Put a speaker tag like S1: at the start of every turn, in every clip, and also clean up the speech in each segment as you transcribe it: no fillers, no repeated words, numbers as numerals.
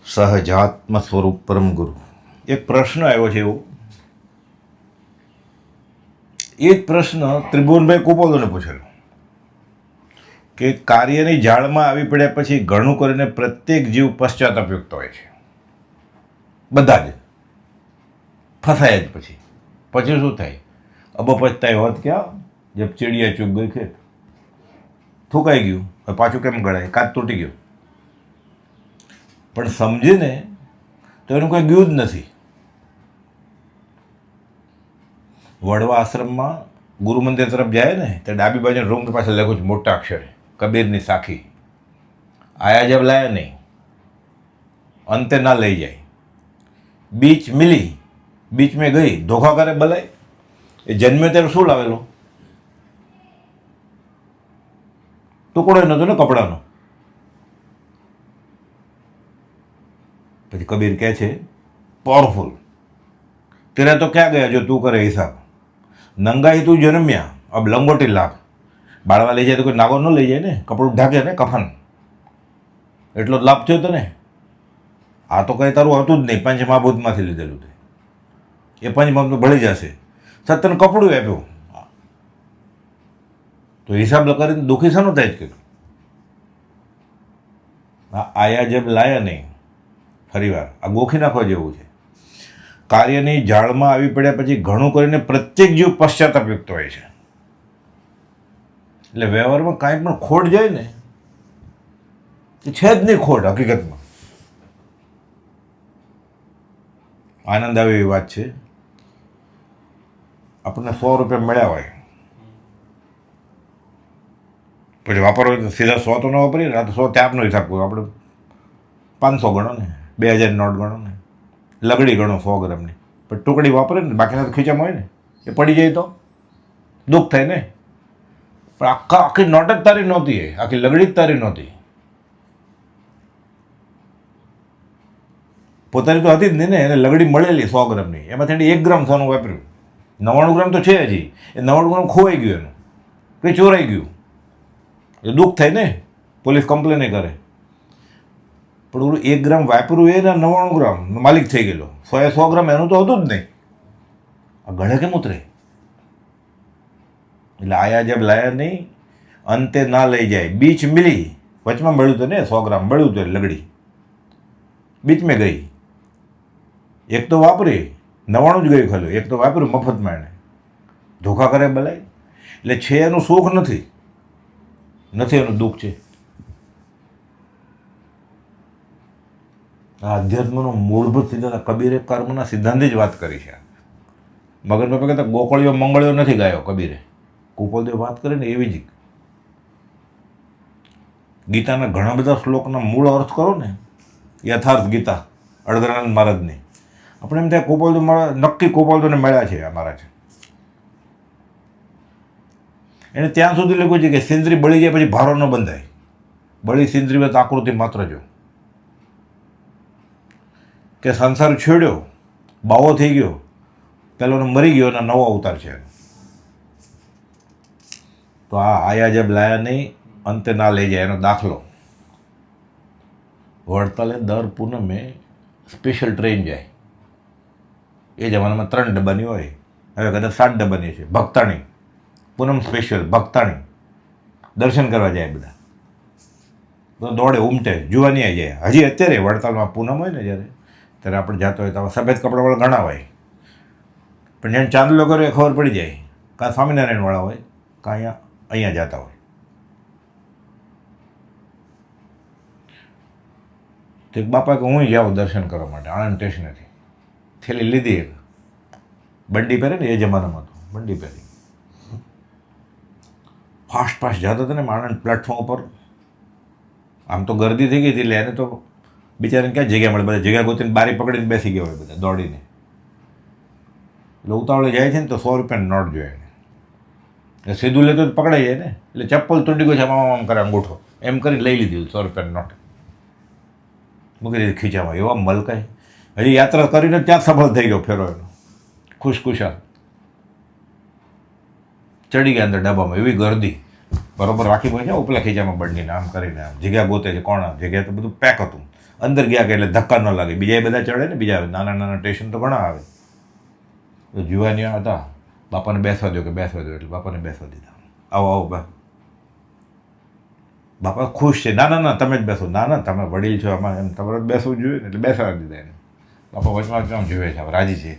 S1: સહજાત્મ સ્વરૂપ પરમ ગુરુ. એક પ્રશ્ન આવ્યો છે એવો, એ જ પ્રશ્ન ત્રિભુવનભાઈ કુપોદોને પૂછેલો કે કાર્યની જાળમાં આવી પડ્યા પછી ઘણું કરીને પ્રત્યેક જીવ પશ્ચાતાપયુક્ત હોય છે. બધા જ ફસાય જ પછી શું થાય? અબપચતાય હોત ક્યાં જબ ચીડિયા ચૂક ગઈ ખેત. થૂકાઈ ગયું, હવે પાછું કેમ ગળાય? કાચ તૂટી ગયો. પણ સમજીને તો એનું કંઈ ગયું જ નથી. વડવા આશ્રમમાં ગુરુ મંદિર તરફ જાય ને તો ડાબી બાજુ રૂમ પાસે લખ્યું છે મોટા અક્ષરે, કબીરની સાખી, આયા જબ લાયા નહીં, અંતે ના લઈ જાય, બીચ મિલી બીચ મેં ગઈ, ધોખા કરે બલાય. એ જન્મે ત્યારે શું લાવેલો? ટુકડો નહોતો ને કપડાનો. પછી કબીર કહે છે પાવરફુલ, તેરે તો ક્યાં ગયા જો તું કરે હિસાબ, નંગાઈ તું જન્મ્યા અબ લંગોટી લાગ. બાળવા લઈ જાય તો કોઈ નાગો ન લઈ જાય ને, કપડું ઢાંકે ને કફન, એટલો જ લાભ થયો તને. આ તો કંઈ તારું હતું જ નહીં, પંચમહાભૂતમાંથી લીધેલું તે. એ પંચમહાભૂત તો ભળી જશે. સત્યને કપડું આપ્યું તો હિસાબ કરીને દુઃખી શાનું થાય જ કીધું. આયા જેબ લાયા નહીં. ફરી વાર આ ગોખી નાખવા જેવું છે. કાર્યની જાળમાં આવી પડ્યા પછી ઘણું કરીને પ્રત્યેક જીવ પશ્ચાતાપયુક્ત હોય છે. એટલે વ્યવહારમાં કાંઈ પણ ખોટ જાય ને, એ છે જ નહીં ખોટ હકીકતમાં. આનંદ આવે એવી વાત છે. આપણને 100 રૂપિયા મળ્યા હોય, પછી વાપરવો હોય તો સીધા 100 તો ન વાપરીએ ને. આ તો 100 ત્યાં આપનો હિસાબ કરો, આપણે 500 ગણો ને, 2000 નોટ ગણો ને, લગડી ગણો 100 ગ્રામની, પણ ટુકડી વાપરે ને, બાકીના તો ખીચામાં હોય ને, એ પડી જાય તો દુઃખ થાય ને. પણ આખી નોટ જ તારી નહોતી, આખી લગડી જ તારી નહોતી, પોતાની તો હતી જ નહીં ને. એને લગડી મળેલી 100 ગ્રામની, એમાંથી 1 ગ્રામ સોનું વાપર્યું. 99 ગ્રામ તો છે હજી, એ 99 ગ્રામ ખોવાઈ ગયું, એનું કંઈ ચોરાઈ ગયું, એ દુઃખ થાય ને. પોલીસ કમ્પ્લેન કરે, પણ ઓલું 1 ગ્રામ વાપર્યું એ ને 99 ગ્રામ માલિક થઈ ગયેલો. 100 ગ્રામ એનું તો હતું જ નહીં. આ ગળે કેમ ઉતરે? એટલે આયા જબ લાયા નહીં, અંતે ના લઈ જાય, બીચ મિલી, વચમાં મળ્યું તો ને 100 ગ્રામ મળ્યું તો લગડી, બીચ મેં ગઈ. એક તો વાપરી 99 જ ગયું ખાલું, એક તો વાપર્યું મફતમાં. એને ધોખા કરે બલાય. એટલે છે એનું સુખ નથી, એનું દુઃખ છે. આ અધ્યાત્મનો મૂળભૂત સિદ્ધાંત કબીરે કર્મના સિદ્ધાંતની જ વાત કરી છે. મગન બાપા કહેતા ગોકળીઓ મંગળીઓ નથી ગાયો કબીરે. કુપોલદેવ વાત કરે ને એવી જ. ગીતાના ઘણા બધા શ્લોકના મૂળ અર્થ કરો ને, યથાર્થ ગીતા અડગરાનંદ મહારાજની. આપણે એમ થાય કુપોલદેવ નક્કી કુપોલદેવને મળ્યા છે આ મહારાજ. એને ત્યાં સુધી લખ્યું છે કે સિંદરી બળી જાય પછી ભારો ન બંધાય. બળી સિંદરી વાત આકૃતિ માત્ર જો, કે સંસાર છેડ્યો, બાવો થઈ ગયો, પેલોનો મરી ગયો અને નવો અવતાર છે. તો આ આયા જબ લાયા નહીં, અંતે ના લઈ જાય એનો દાખલો. વડતાલે દર પૂનમે સ્પેશિયલ ટ્રેન જાય. એ જમાનામાં 3 ડબ્બાની હોય, હવે કદાચ 7 ડબ્બાની છે. ભક્તાણી પૂનમ સ્પેશિયલ ભક્તાણી દર્શન કરવા જાય બધા. દોડે ઉમટે જુવાની આવી જાય. હજી અત્યારે વડતાલમાં પૂનમ હોય ને જ્યારે, ત્યારે આપણે જતો હોય તો સફેદ કપડાવાળા ઘણા હોય, પણ જેને ચાંદલો કર્યો એ ખબર પડી જાય. કાં સ્વામિનારાયણવાળા હોય, કાં અહીંયા જતા હોય. તો એક બાપા કે હું જાઉં દર્શન કરવા માટે આણંદ સ્ટેશનેથી. થેલી લીધી, એક બંડી પહેરે ને, એ જમાનામાં તો બંડી પહેરી ફાસ્ટ જતા હતા ને આણંદ પ્લેટફોર્મ ઉપર. આમ તો ગરદી થઈ ગઈ હતી, એટલે એને તો બિચારાને ક્યાં જગ્યા મળે, બધા જગ્યા ગોતીને બારી પકડીને બેસી ગયા હોય બધા દોડીને. એટલે ઉતાવળે જાય છે ને તો 100 રૂપિયાની નોટ જોઈએ એને. એટલે સીધું લેતો જ પકડાઈ જાય ને. એટલે ચપ્પલ તૂટી ગયું છે, આમ કરે અંગૂઠો એમ કરીને લઈ લીધી 100 રૂપિયાની નોટ, મૂકી દીધી ખીચામાં. એવા મલકાય. હજી યાત્રા કરીને ત્યાં સફળ થઈ ગયો ફેરો એનો, ખુશખુશાલ ચડી ગયા અંદર ડબ્બામાં. એવી ગરદી બરોબર રાખી હોય છે ઉપલા ખીચામાં બંડીને, આમ કરીને આમ જગ્યા ગોતે છે. કોણ જગ્યા? તો બધું પેક હતું. અંદર ગયા કે એટલે ધક્કા ન લાગે. બીજા બધા ચડે ને, બીજા નાના નાના સ્ટેશન તો ઘણા આવે. તો જુવાનિયા હતા, બાપાને બેસવા દો કે બેસવા દો, એટલે બાપાને બેસવા દીધા. આવો આવો બા. બાપા ખુશ છે. ના ના ના તમે જ બેસો. ના ના તમે વડીલ છો, આમાં એમ તમારે જ બેસવું જોઈએ ને, એટલે બેસાડી દીધા એને. બાપા વચમાં આમ જોવે છે, રાજી છે.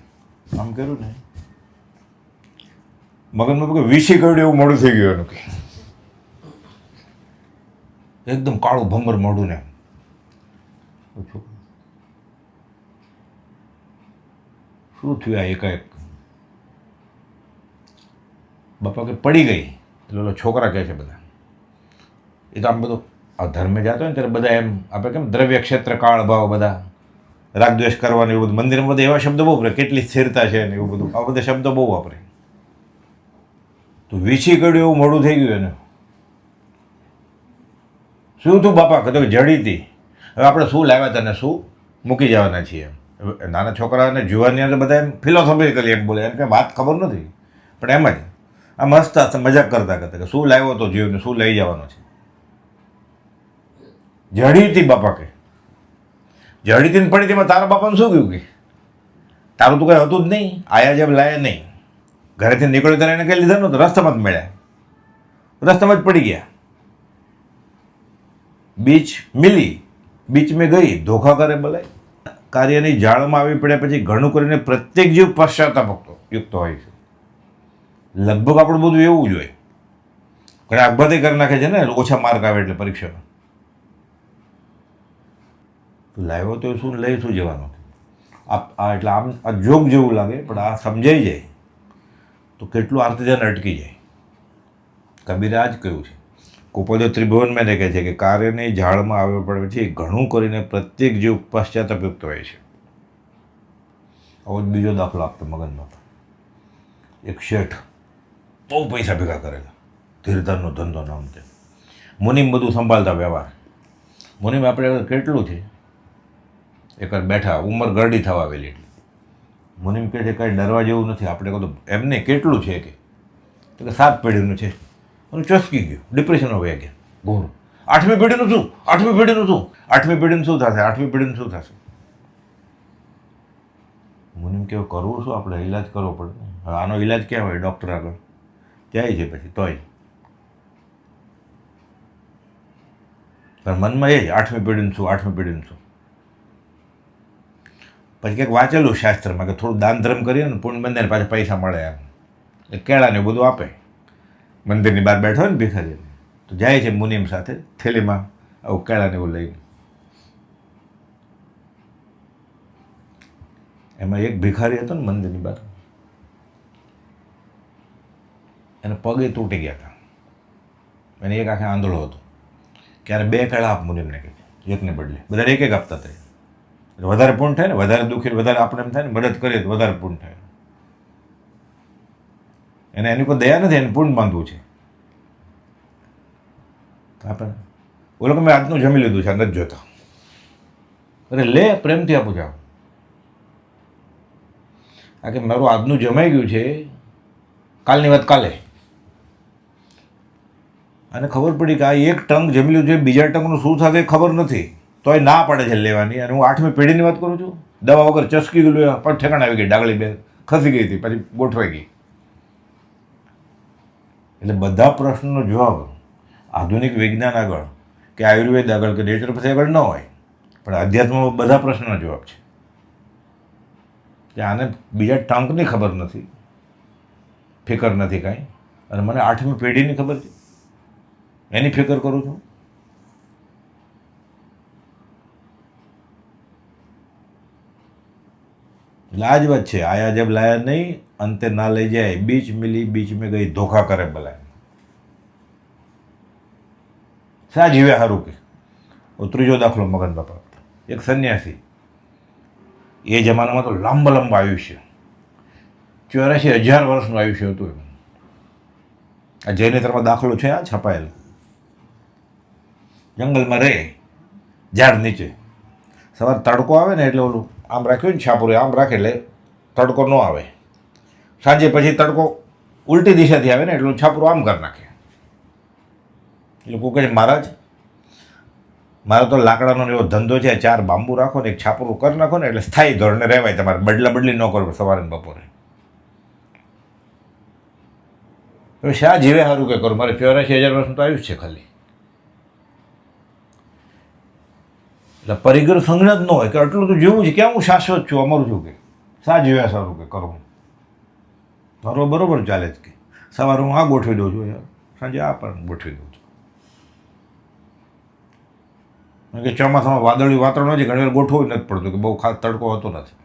S1: આમ કર્યું ને મગનમાં કે વીસી કર્યું એવું મોડું થઈ ગયું એનું, કે એકદમ કાળું ભમર મોઢું ને. શું થયું આ એકાએક? બાપા કે પડી ગઈ. એટલે છોકરા કહે છે બધા, એ તો આમ બધું આ ધર્મે જતો હોય ને ત્યારે બધા એમ આપણે કેમ દ્રવ્ય ક્ષેત્ર કાળ ભાવ, બધા રાગદ્વેષ કરવાનું એવું બધું, મંદિરમાં બધા એવા શબ્દો બહુ વાપરે, કેટલી સ્થિરતા છે ને એવું બધું, આ બધા શબ્દો બહુ વાપરે. તો વીછી કર્યું એવું મોડું થઈ ગયું એને. શું તું બાપા? કહેતો જડી હતી. હવે આપણે શું લાવ્યા તને, શું મૂકી જવાના છીએ? નાના છોકરાને જુવાનિયા બધા એમ ફિલોસોફિકલી એમ બોલે, એને કંઈ વાત ખબર નથી, પણ એમ જ આ મસ્ત મજાક કરતા કરતા કે શું લાવ્યો તો જીવને, શું લઈ જવાનો છે? જડી હતી બાપા કે. જડી હતી ને પડી તેમાં તારા બાપાને શું કહ્યું? કે તારું તો કંઈ હતું જ નહીં, આયા જેમ લાયા નહીં. ઘરેથી નીકળ્યો ત્યારે એને કંઈ લીધા નહોતું, રસ્તામાં જ મળ્યા, રસ્તામાં જ પડી ગયા. બીચ મિલી, બીચ મેં ગઈ, ધોખા કરે બોલાય. કાર્યની જાળમાં આવી પડ્યા પછી ઘણું કરીને પ્રત્યેક જીવ પશ્ચાતાપ યુક્ત હોય છે. લગભગ આપણું બધું એવું જ હોય. ઘણા અગભતે કરી નાખે છે ને, ઓછા માર્ક આવે એટલે પરીક્ષામાં. લાવ્યો તો શું, લઈ શું જવાનું? આ એટલે આમ આ જોગ જેવું લાગે, પણ આ સમજાઈ જાય તો કેટલું આરતી ધ્યાન અટકી જાય. કબીરે આ જ કહ્યું છે. કુપોદે ત્રિભુવન મેં કહે છે કે કાર્યની ઝાડમાં આવ્યો પડે પછી ઘણું કરીને પ્રત્યેક જીવ પશ્ચાતાપયુક્ત હોય છે. આવો જ બીજો દાખલો આપતો મગનમાં. એક શેઠ બહુ પૈસા ભેગા કરેલા, ધીરધારનો ધંધો નામ તે. મુનિમ બધું સંભાળતા વ્યવહાર. મુનિમ આપણે કેટલું છે, એકવાર બેઠા, ઉંમર ગરડી થવા આવેલી એટલે મુનિમ કહે છે કાંઈ ડરવા જેવું નથી. આપણે કહું તો એમને કેટલું છે કે 7 પેઢીનું છે. અને ચસકી ગયું, ડિપ્રેશનમાં વહી ગયા. ઘોર 8મી પેઢીનું શું, 8મી પેઢીનું શું, 8મી પેઢીનું શું થશે, 8મી પેઢીનું શું થશે? મુનિમ કેવું કરવું શું, આપણે ઈલાજ કરવો પડે. હવે આનો ઈલાજ ક્યાં હોય? ડૉક્ટર આગળ જાય છે પછી તોય. પણ મનમાં એ જ 8મી પેઢીનું શું, 8મી પેઢીનું શું. પછી કંઈક વાંચેલું શાસ્ત્રમાં કે થોડું દાન ધર્મ કરીએ ને પુણ્ય બંધાને પાછા પૈસા મળે એમ. એ કેળાને બધું આપે. મંદિરની બહાર બેઠો હોય ને ભિખારી, તો જાય છે મુનિમ સાથે થેલીમાં આવું કેળાને એવું લઈને. એમાં એક ભિખારી હતો ને મંદિરની બહાર, એને પગે તૂટી ગયા હતા. એને એક આખે આંધળો હતો. ક્યારે 2 કેળા આપ મુનિમને કહે, એકને બદલે બધા એક એક આપતા હતા. વધારે પૂર્ણ થાય ને, વધારે દુઃખી, વધારે આપણે એમ થાય ને મદદ કરીએ તો વધારે પૂર્ણ થાય. એને એની કોઈ દયા નથી, એને પૂર્ણ બાંધવું છે. આપણે ઓલો કે મેં આજનું જમી લીધું છે, નથી જોતા. અરે લે, પ્રેમથી આપું જાઓ. આ કે મારું આજનું જમાઈ ગયું છે, કાલની વાત કાલે. અને ખબર પડી કે આ એક ટંક જમી લીધું છે, બીજા ટંકનું શું થશે ખબર નથી, તોય ના પડે છે લેવાની. અને હું 8મી પેઢીની વાત કરું છું. દવા વગર ચસકી ગયેલું, પણ ઠેકાણે આવી ગઈ, ડાગળી બે ખસી ગઈ હતી, પછી ગોઠવાઈ ગઈ. એટલે બધા પ્રશ્નનો જવાબ આધુનિક વિજ્ઞાન આગળ કે આયુર્વેદ આગળ કે નેચરોપેથી આગળ ન હોય, પણ અધ્યાત્મમાં બધા પ્રશ્નનો જવાબ છે. કે આને બીજા ટંકની ખબર નથી, ફિકર નથી કાંઈ, અને મને 8મી પેઢીની ખબર છે, એની ફિકર કરું છું. એટલે આ જ વાત છે. આયા જબ લાયા નહીં, અંતે ના લઈ જાય. બીચ મિલી, બીચ મેં ગઈ, ધોખા કરે બોલાય. શા જીવે સારું કે. ત્રીજો દાખલો મગન બાપા. એક સંન્યાસી, એ જમાનામાં તો લાંબા આયુષ્ય, 84,000 વર્ષનું આયુષ્ય હતું એમ. આ જૈનેતરમાં દાખલો છે, આ છપાયેલ. જંગલમાં રહે, ઝાડ નીચે. સવાર તડકો આવે ને એટલે ઓલું આમ રાખ્યું ને છાપરું, આમ રાખે એટલે તડકો ન આવે. સાંજે પછી તડકો ઉલટી દિશાથી આવે ને એટલે છાપરું આમ કરી નાખે. એટલે કોઈ કહે મહારાજ મારો તો લાકડાનો એવો ધંધો છે, 4 બાંબુ રાખો ને એક છાપરું કરી નાખો ને એટલે સ્થાયી ધોરણે રહેવાય. તમારે બદલા બદલી ન કરવું સવારે ને બપોરે. હવે શા જીવે સારું કે કરું? મારે 84,000 વર્ષનું તો આયુષ છે ખાલી. એટલે પરિગ્રહ સંજ્ઞ જ ન હોય કે આટલું તો જીવું છે, ક્યાં હું શાશ્વત છું, અમારું છું કે શા જીવ્યા સારું કે કરું? મારો બરોબર ચાલે જ કે સવારે હું આ ગોઠવી દઉં છું, સાંજે આ પણ ગોઠવી દઉં છું. કે ચોમાસામાં વાદળી વાતાવરણ હોય છે, ઘણી વાર ગોઠવું નથી પડતું કે બહુ ખાસ તડકો હોતો નથી.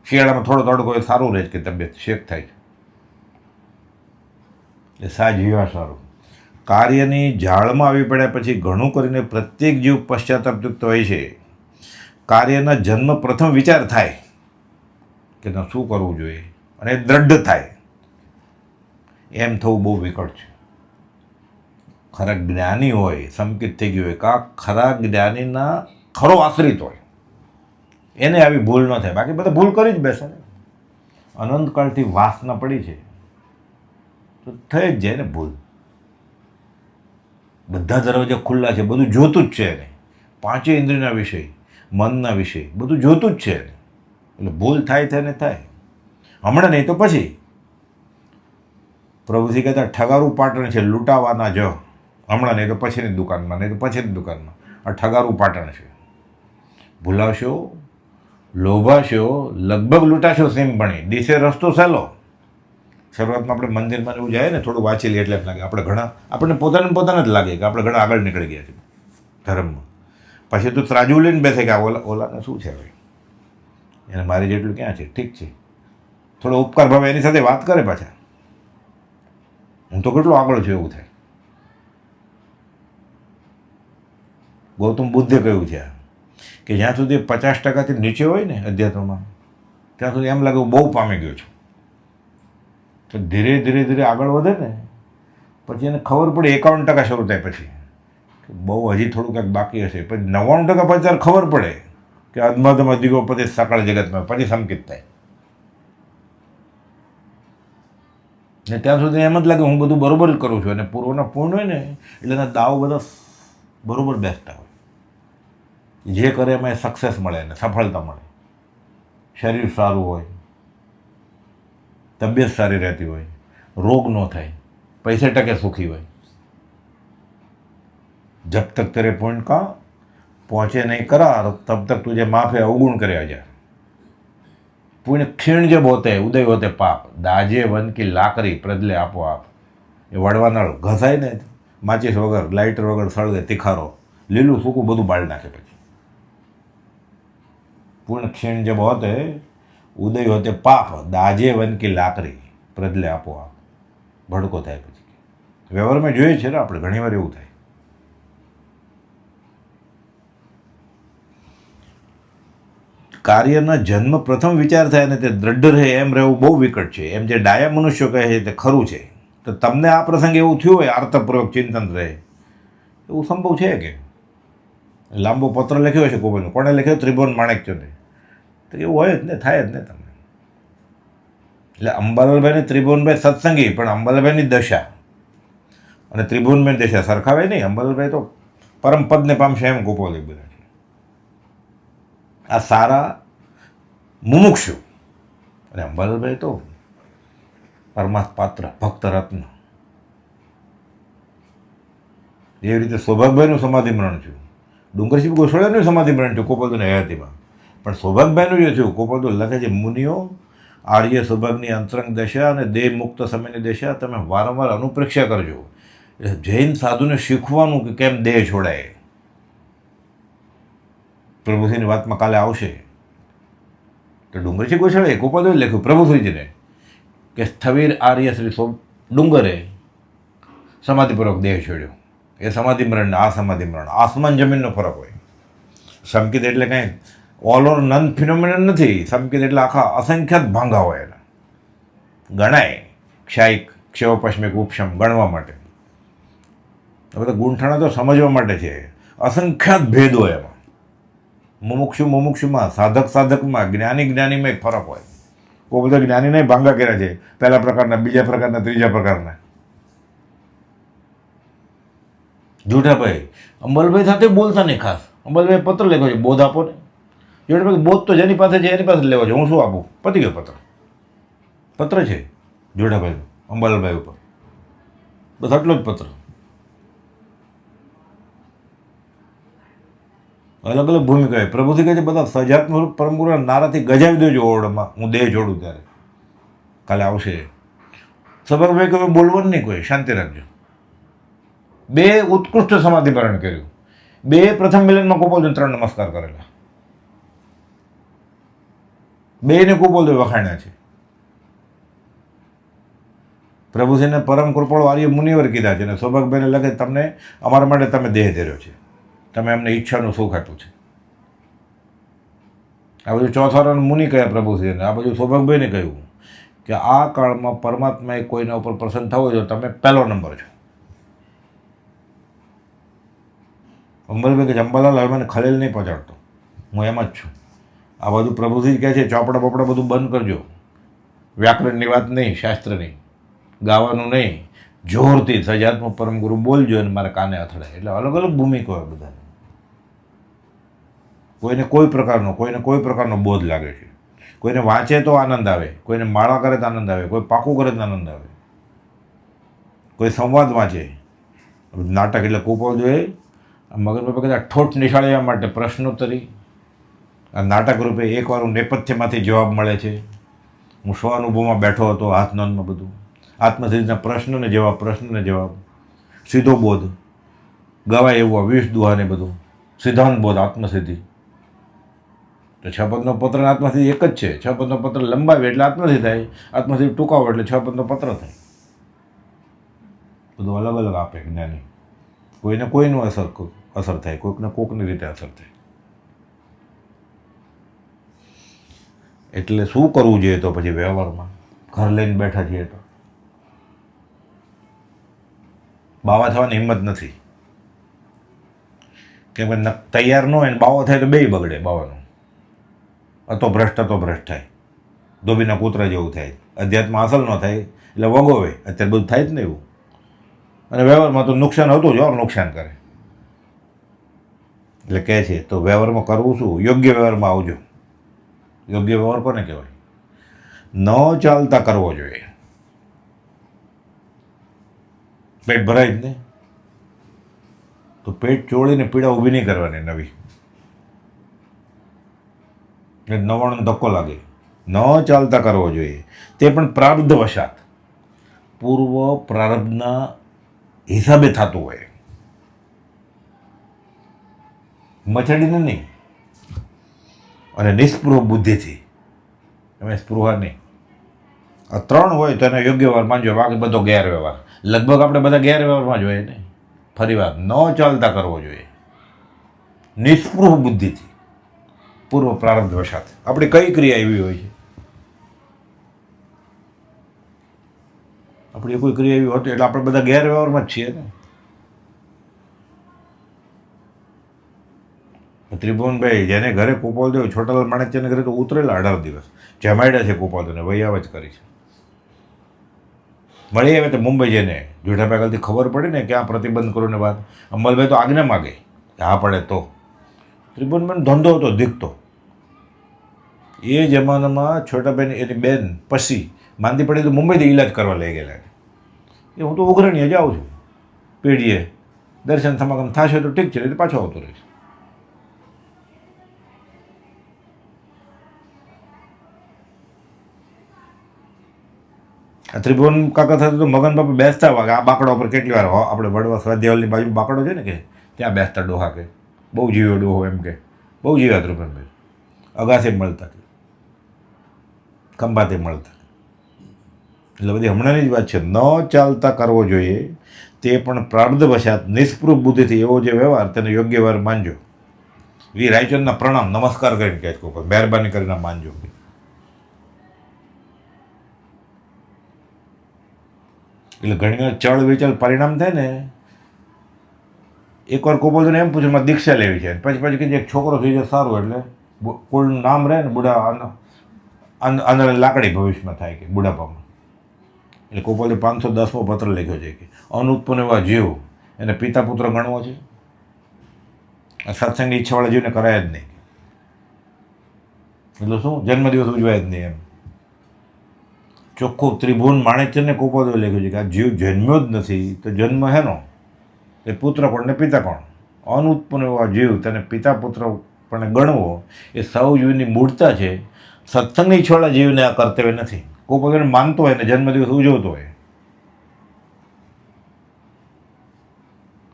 S1: શિયાળામાં થોડો તડકો હોય સારું રહે છે કે તબિયત શેક થાય છે. એટલે સા જીવા સારું. કાર્યની ઝાળમાં આવી પડ્યા પછી ઘણું કરીને પ્રત્યેક જીવ પશ્ચાતાપયુક્ત હોય છે. કાર્યના જન્મ પ્રથમ વિચાર થાય કે શું કરવું જોઈએ અને દ્રઢ થાય. એમ થવું બહુ વિકટ છે. ખરા જ્ઞાની હોય, સંકિત થઈ ગયું હોય, કા ખરા જ્ઞાનીના ખરો આશ્રિત હોય, એને આવી ભૂલ ન થાય. બાકી બધા ભૂલ કરી જ બેસે ને. અનંતકાળથી વાસના પડી છે તો થઈ જ જાય ને ભૂલ. બધા દરવાજા ખુલ્લા છે, બધું જોતું જ છે એને. 5 ઇન્દ્રિયના વિષય, મનના વિષય બધું જોતું જ છે એને. એટલે ભૂલ થાય ને થાય. હમણાં નહીં તો પછી. પ્રભુજી કહેતા ઠગારું પાટણ છે, લૂંટાવાના જ. હમણાં નહીં તો પછીની દુકાનમાં, નહીં તો પછીની દુકાનમાં. આ ઠગારું પાટણ છે. ભૂલાશો, લોભાશો, લગભગ લૂંટાશો સિંહ ભણી. દિશે રસ્તો સહેલો. શરૂઆતમાં આપણે મંદિરમાં એવું જાય ને, થોડું વાંચી લઈએ એટલે એમ લાગે આપણે ઘણા, આપણને પોતાને જ લાગે કે આપણે ઘણા આગળ નીકળી ગયા છીએ ધર્મમાં. પછી તું ત્રાજુ લઈને બેસે કે આ ઓલાને શું છે ભાઈ, એને મારી જેટલું ક્યાં છે, ઠીક છે. થોડો ઉપકાર ભાવે એની સાથે વાત કરે પાછા, હું તો કેટલો આગળ છું એવું થાય. ગૌતમ બુદ્ધે કહ્યું છે કે જ્યાં સુધી 50%થી નીચે હોય ને અધ્યાત્મમાં, ત્યાં સુધી એમ લાગે હું બહુ પામી ગયો છું. તો ધીરે ધીરે આગળ વધે ને પછી એને ખબર પડે 51% શરૂ થાય પછી કે બહુ હજી થોડું કંઈક બાકી હશે. પછી 99% પછી ત્યારે ખબર પડે કે અધમધમ અધિકો પછી સકળ જગતમાં, પછી સંકિત થાય. ને ત્યાં સુધી એમ જ લાગે હું બધું બરોબર જ કરું છું. અને પૂર્વના પૂર્ણ હોય ને એટલે એના દાવ બધા બરોબર બેસતા હોય. જે કરે એમાં સક્સેસ મળે એને સફળતા મળે. શરીર સારું હોય, તબિયત સારી રહેતી હોય, રોગ ન થાય, પૈસે ટકે સુખી હોય. જબ તક તેરે પુण्य का पहुँचे नहीं करार तब तक तुझे माफ है अवगुण करे हजार. पुण्य क्षीण जब होते उदय होते पाप, दाजे वन की लाकरी प्रजले आपो आप. એ વડવાનળ ઘસાય ને માચીસ વગર, લાઇટર વગર સળગે તીખારો, લીલું સૂકું બધું બાળી નાખે પછી. પૂર્ણ ક્ષીણ જબ હોતે ઉદય હોતે પાપ, દાજે વન કી લાકરી પ્રજલે આપો આપ. ભડકો થાય પછી. વ્યવહારમાં જોઈએ છે ને આપણે ઘણી વાર એવું થાય. કાર્યના જન્મ પ્રથમ વિચાર થાય ને તે દ્રઢ રહે એમ રહેવું બહુ વિકટ છે. એમ જે ડાયા મનુષ્યો કહે છે તે ખરું છે. તો તમને આ પ્રસંગે એવું થયું હોય આર્તપૂર્વક ચિંતન રહે એવું સંભવ છે કે લાંબો પત્ર લખ્યો છે કોઈને, કોણે લખ્યો? ત્રિભુવન માણેકચંદે. તો એવું હોય જ ને, થાય જ ને તમને. એટલે અંબાલાલભાઈ ને ત્રિભુવનભાઈ સત્સંગી, પણ અંબાલાલભાઈની દશા અને ત્રિભુવનભાઈની દશા સરખાવે નહીં. અંબાલાલભાઈ તો પરમ પદને પામશે એમ ગોપાલી બધા છે. આ સારા મુમુક્ષુ અને અંબાલાલભાઈ તો પરમાત્મા પાત્ર, ભક્ત રત્ન. એવી રીતે સૌભાગભાઈનું સમાધિ મરણ થયું, ડુંગરસિંહ ગોસ્વામીનું સમાધિ મરણ થયું ગોપાલભાઈની હયાતીમાં. પણ સૌભાગભાઈનું જે થયું, ગોપાલભાઈ લખે છે મુનિઓ આર્ય સૌભાગની અંતરંગ દશા અને દેહ મુક્ત સમયની દશા તમે વારંવાર અનુપ્રેક્ષા કરજો. એટલે જૈન સાધુને શીખવાનું કે કેમ દેહ છોડાય. પ્રભુશ્રીની વાતમાં કાલે આવશે. તો ડુંગરસિંહ ગોસ્વામીએ ગોપાલભાઈ લખ્યું પ્રભુશ્રીજીને કે સ્થવિર આર્ય શ્રી ડુંગરે સમાધિપૂર્વક દેહ છોડ્યો. એ સમાધિ મરણ, આ સમાધિ મરણ, આસમાન જમીનનો ફરક હોય. સંકિત એટલે કંઈ ઓલ ઓર નન ફિનોમિનન નથી. સંકિત એટલે આખા અસંખ્યાત ભાંગા હોય એના, ગણાય. ક્ષાયિક, ક્ષયોપશ્મિક, ઉપશમ ગણવા માટે. હવે તો ગૂંઠણા તો સમજવા માટે છે. અસંખ્યાત ભેદ હોય એમાં. મુમુક્ષુમાં, સાધકમાં, જ્ઞાનીમાં એક ફરક હોય. કોઈ બધા જ્ઞાનીને ભાંગા કર્યા છે, પહેલા પ્રકારના, બીજા પ્રકારના, ત્રીજા પ્રકારના. જુઠાભાઈ અંબલભાઈ સાથે બોલતા નહીં ખાસ. અંબલભાઈ પત્ર લખ્યો છે, બોધ આપો ને. જોડેભાઈ બોધ તો જેની પાસે છે એની પાસે જ લેવો છે, હું શું આપું? પતી ગયો પત્ર. પત્ર છે જોડાભાઈ અંબાલાલભાઈ ઉપર, બસ આટલો જ પત્ર. અલગ અલગ ભૂમિકા. પ્રભુથી કહે છે બધા સજાત્મક પરમગુરુના નારાથી ગજાવી દેજો ઓરડામાં, હું દેહ જોડું ત્યારે કાલે આવશે. સબરભાઈ કહે બોલવાનું નહીં કોઈ, શાંતિ રાખજો. બે ઉત્કૃષ્ટ સમાધિકરણ કર્યું, બે પ્રથમ મિલનમાં ગોપાલદેવ 3 નમસ્કાર કરેલા, બેને ગોપાલદેવ વખાણ્યા છે. પ્રભુજીને પરમ કૃપાળુ આર્ય મુનિવર કીધા છે અને સૌભાગભાઈને લગે તમને અમારા માટે તમે દેહ ધર્યો છે, તમે અમને ઈચ્છાનું સુખ આપ્યું છે. આ બધું ચોથારાનું મુનિ કહ્યા પ્રભુજીને, આ બધું સૌભાગભાઈને કહ્યું કે આ કાળમાં પરમાત્માએ કોઈના ઉપર પ્રસન્ન થવો જોઈએ, તમે પહેલો નંબર છો. અંબલભાઈ કે અંબાલાલ હવે મને ખલેલ નહીં પહોંચાડતો, હું એમ જ છું. આ બધું પ્રભુજી કહે છે ચોપડા બોપડા બધું બંધ કરજો, વ્યાકરણની વાત નહીં, શાસ્ત્રની, ગાવાનું નહીં, જોરથી સજાત્મક પરમગુરુ બોલજો અને મારા કાને અથડાય. એટલે અલગ અલગ ભૂમિકા હોય બધાને. કોઈને કોઈ પ્રકારનો બોધ લાગે છે, કોઈને વાંચે તો આનંદ આવે, કોઈને માળા કરે તો આનંદ આવે, કોઈ પાકું કરે તો આનંદ આવે, કોઈ સંવાદ વાંચે. નાટક એટલે ગોપાલદેવે મગજમાં કદાચ ઠોઠ નિશાળ્યા માટે પ્રશ્નોત્તરી આ નાટક રૂપે એકવાર નેપથ્યમાંથી જવાબ મળે છે. હું સ્વાનુભવમાં બેઠો હતો, હાથ નોંધમાં બધું આત્મસિદ્ધિના પ્રશ્નને જવાબ, સીધો બોધ ગવાય એવું 20 દુહાને બધું સિદ્ધાંત બોધ, આત્મસિદ્ધિ. તો 6 પદનો પત્ર આત્મસિદ્ધિ એક જ છે. 6 પદનો પત્ર લંબાવે એટલે આત્મસિદ્ધિ થાય, આત્મસિદ્ધિ ટૂંકાવો એટલે 6 પદનો પત્ર થાય. બધું અલગ અલગ આપે જ્ઞાની. કોઈને કોઈનું અસર થાય, કોઈકને કોકની રીતે અસર થાય. એટલે શું કરવું જોઈએ? તો પછી વ્યવહારમાં ઘર લઈને બેઠા છીએ તો બાવા થવાની હિંમત નથી. કેમ કે તૈયાર ન હોય ને બાવો થાય તો બેય બગડે. બાવાનું અતો ભ્રષ્ટ થાય, ધોબીના કૂતરા જેવું થાય, અધ્યાત્મ હાંસલ ન થાય એટલે વગોવે. અત્યારે બધું થાય જ ને એવું. અને વ્યવહારમાં તો નુકસાન હતું જ, નુકસાન કરે. એટલે કહે છે તો વ્યવહારમાં કરવું શું? યોગ્ય વ્યવહારમાં આવજો. યોગ્ય વ્યવહાર કોને કહેવાય? ન ચાલતા કરવો જોઈએ. પેટ ભરાય જ ને, તો પેટ ચોળીને પીડા ઊભી નહીં કરવાની નવી. એ 99 ધક્કો લાગે. ન ચાલતા કરવો જોઈએ, તે પણ પ્રારબ્ધ વશાત, પૂર્વ પ્રારબ્ધના હિસાબે થતું હોય. મચડીને નહીં, અને નિસ્પૃહ બુદ્ધિથી. એમ સ્પૃહા નહીં. આ 3 હોય તો એને યોગ્ય વ્યવહાર માનજો, બાકી બધો ગેરવ્યવહાર. લગભગ આપણે બધા ગેરવ્યવહારમાં જોઈએ ને. ફરી વાર, ન ચાલતા કરવો જોઈએ નિસ્પૃહ બુદ્ધિથી, પૂર્વ પ્રારબ્ધ વશાત. આપણી કઈ ક્રિયા એવી હોય છે? આપણી કોઈ ક્રિયા એવી હોતી એટલે આપણે બધા ગેરવ્યવહારમાં જ છીએ ને. ત્રિભુવનભાઈ જેને ઘરે ગોપાલદેવ, છોટાલાલ માણેકચંદને ઘરે તો ઉતરેલા 18 દિવસ જમાડ્યા છે ગોપાલદેવને, વૈયાવજ કરી છે. મળી આવે તો મુંબઈ જઈને જુઠાભાઈ કાલથી ખબર પડે ને ક્યાં પ્રતિબંધ કરો ને વાત. અંબલભાઈ તો આજ્ઞા માગે, હા પડે તો. ત્રિભુવનભાઈનો ધંધો હતો દીખતો. એ જમાનામાં છોટાભાઈને એની બેન પછી માંદી પડી તો મુંબઈથી ઈલાજ કરવા લઈ ગયેલા. એ હું તો ઉઘરણીએ જાઉં છું પેઢીએ, દર્શન સમાગમ થશે તો ઠીક છે, એટલે પાછો આવતો રહીશ. આ ત્રિભુવન કાકા સાથે તો મગન બાપા બેસતા વાગે આ બાકડા ઉપર કેટલી વાર આપણે વડવા સ્વાધ્યાયની બાજુ બાકડો છે ને, કે ત્યાં બેસતા ડોહા, કે બહુ જીવ્યો ડોહો, એમ કે બહુ જીવ્યા ત્રિભુવનભાઈ. અગાસે મળતા, ખંભાતે મળતા. એટલે બધી હમણાંની જ વાત છે. ન ચાલતા કરવો જોઈએ, તે પણ પ્રારબ્ધ વશાત નિસ્પૃહ બુદ્ધિથી. એવો જે વ્યવહાર તેને યોગ્ય વ્યવહાર માનજો. વી રાયચંદના પ્રણામ નમસ્કાર કરીને કહે છે, મહેરબાની કરીને માનજો. એટલે ઘણી વાર ચળ વિચળ પરિણામ થાય ને. એકવાર ગોપાલજીને એમ પૂછ્યું મારે દીક્ષા લેવી છે, પછી કીધું એક છોકરો થઈ જાય સારું, એટલે કોઈનું નામ રહે ને બુઢા અંદર લાકડી ભવિષ્યમાં થાય કે બુઢાપામાં. એટલે ગોપાલજી 510મો પત્ર લખ્યો છે કે અનુત્પન્ન એવા જીવ એને પિતા પુત્ર ગણવો છે? સત્સંગની ઈચ્છાવાળા જીવને કરાય જ નહીં. એટલે શું, જન્મદિવસ ઉજવાય જ નહીં એમ. ચોખ્ખું ત્રિભુવન માણેકચંદને કોપોદોએ લખ્યું છે કે આ જીવ જન્મ્યો જ નથી તો જન્મ હેનો? એ પુત્ર કોણ ને પિતા કોણ? અનુત્પન્ન એવા જીવ તેને પિતા પુત્ર પણ ગણવો એ સૌ જીવની મૂળતા છે. સત્સંગની ઈચ્છાવાળા જીવને આ કર્તવ્ય નથી. કોપોદોને માનતો હોય ને જન્મદિવસ ઉજવતો હોય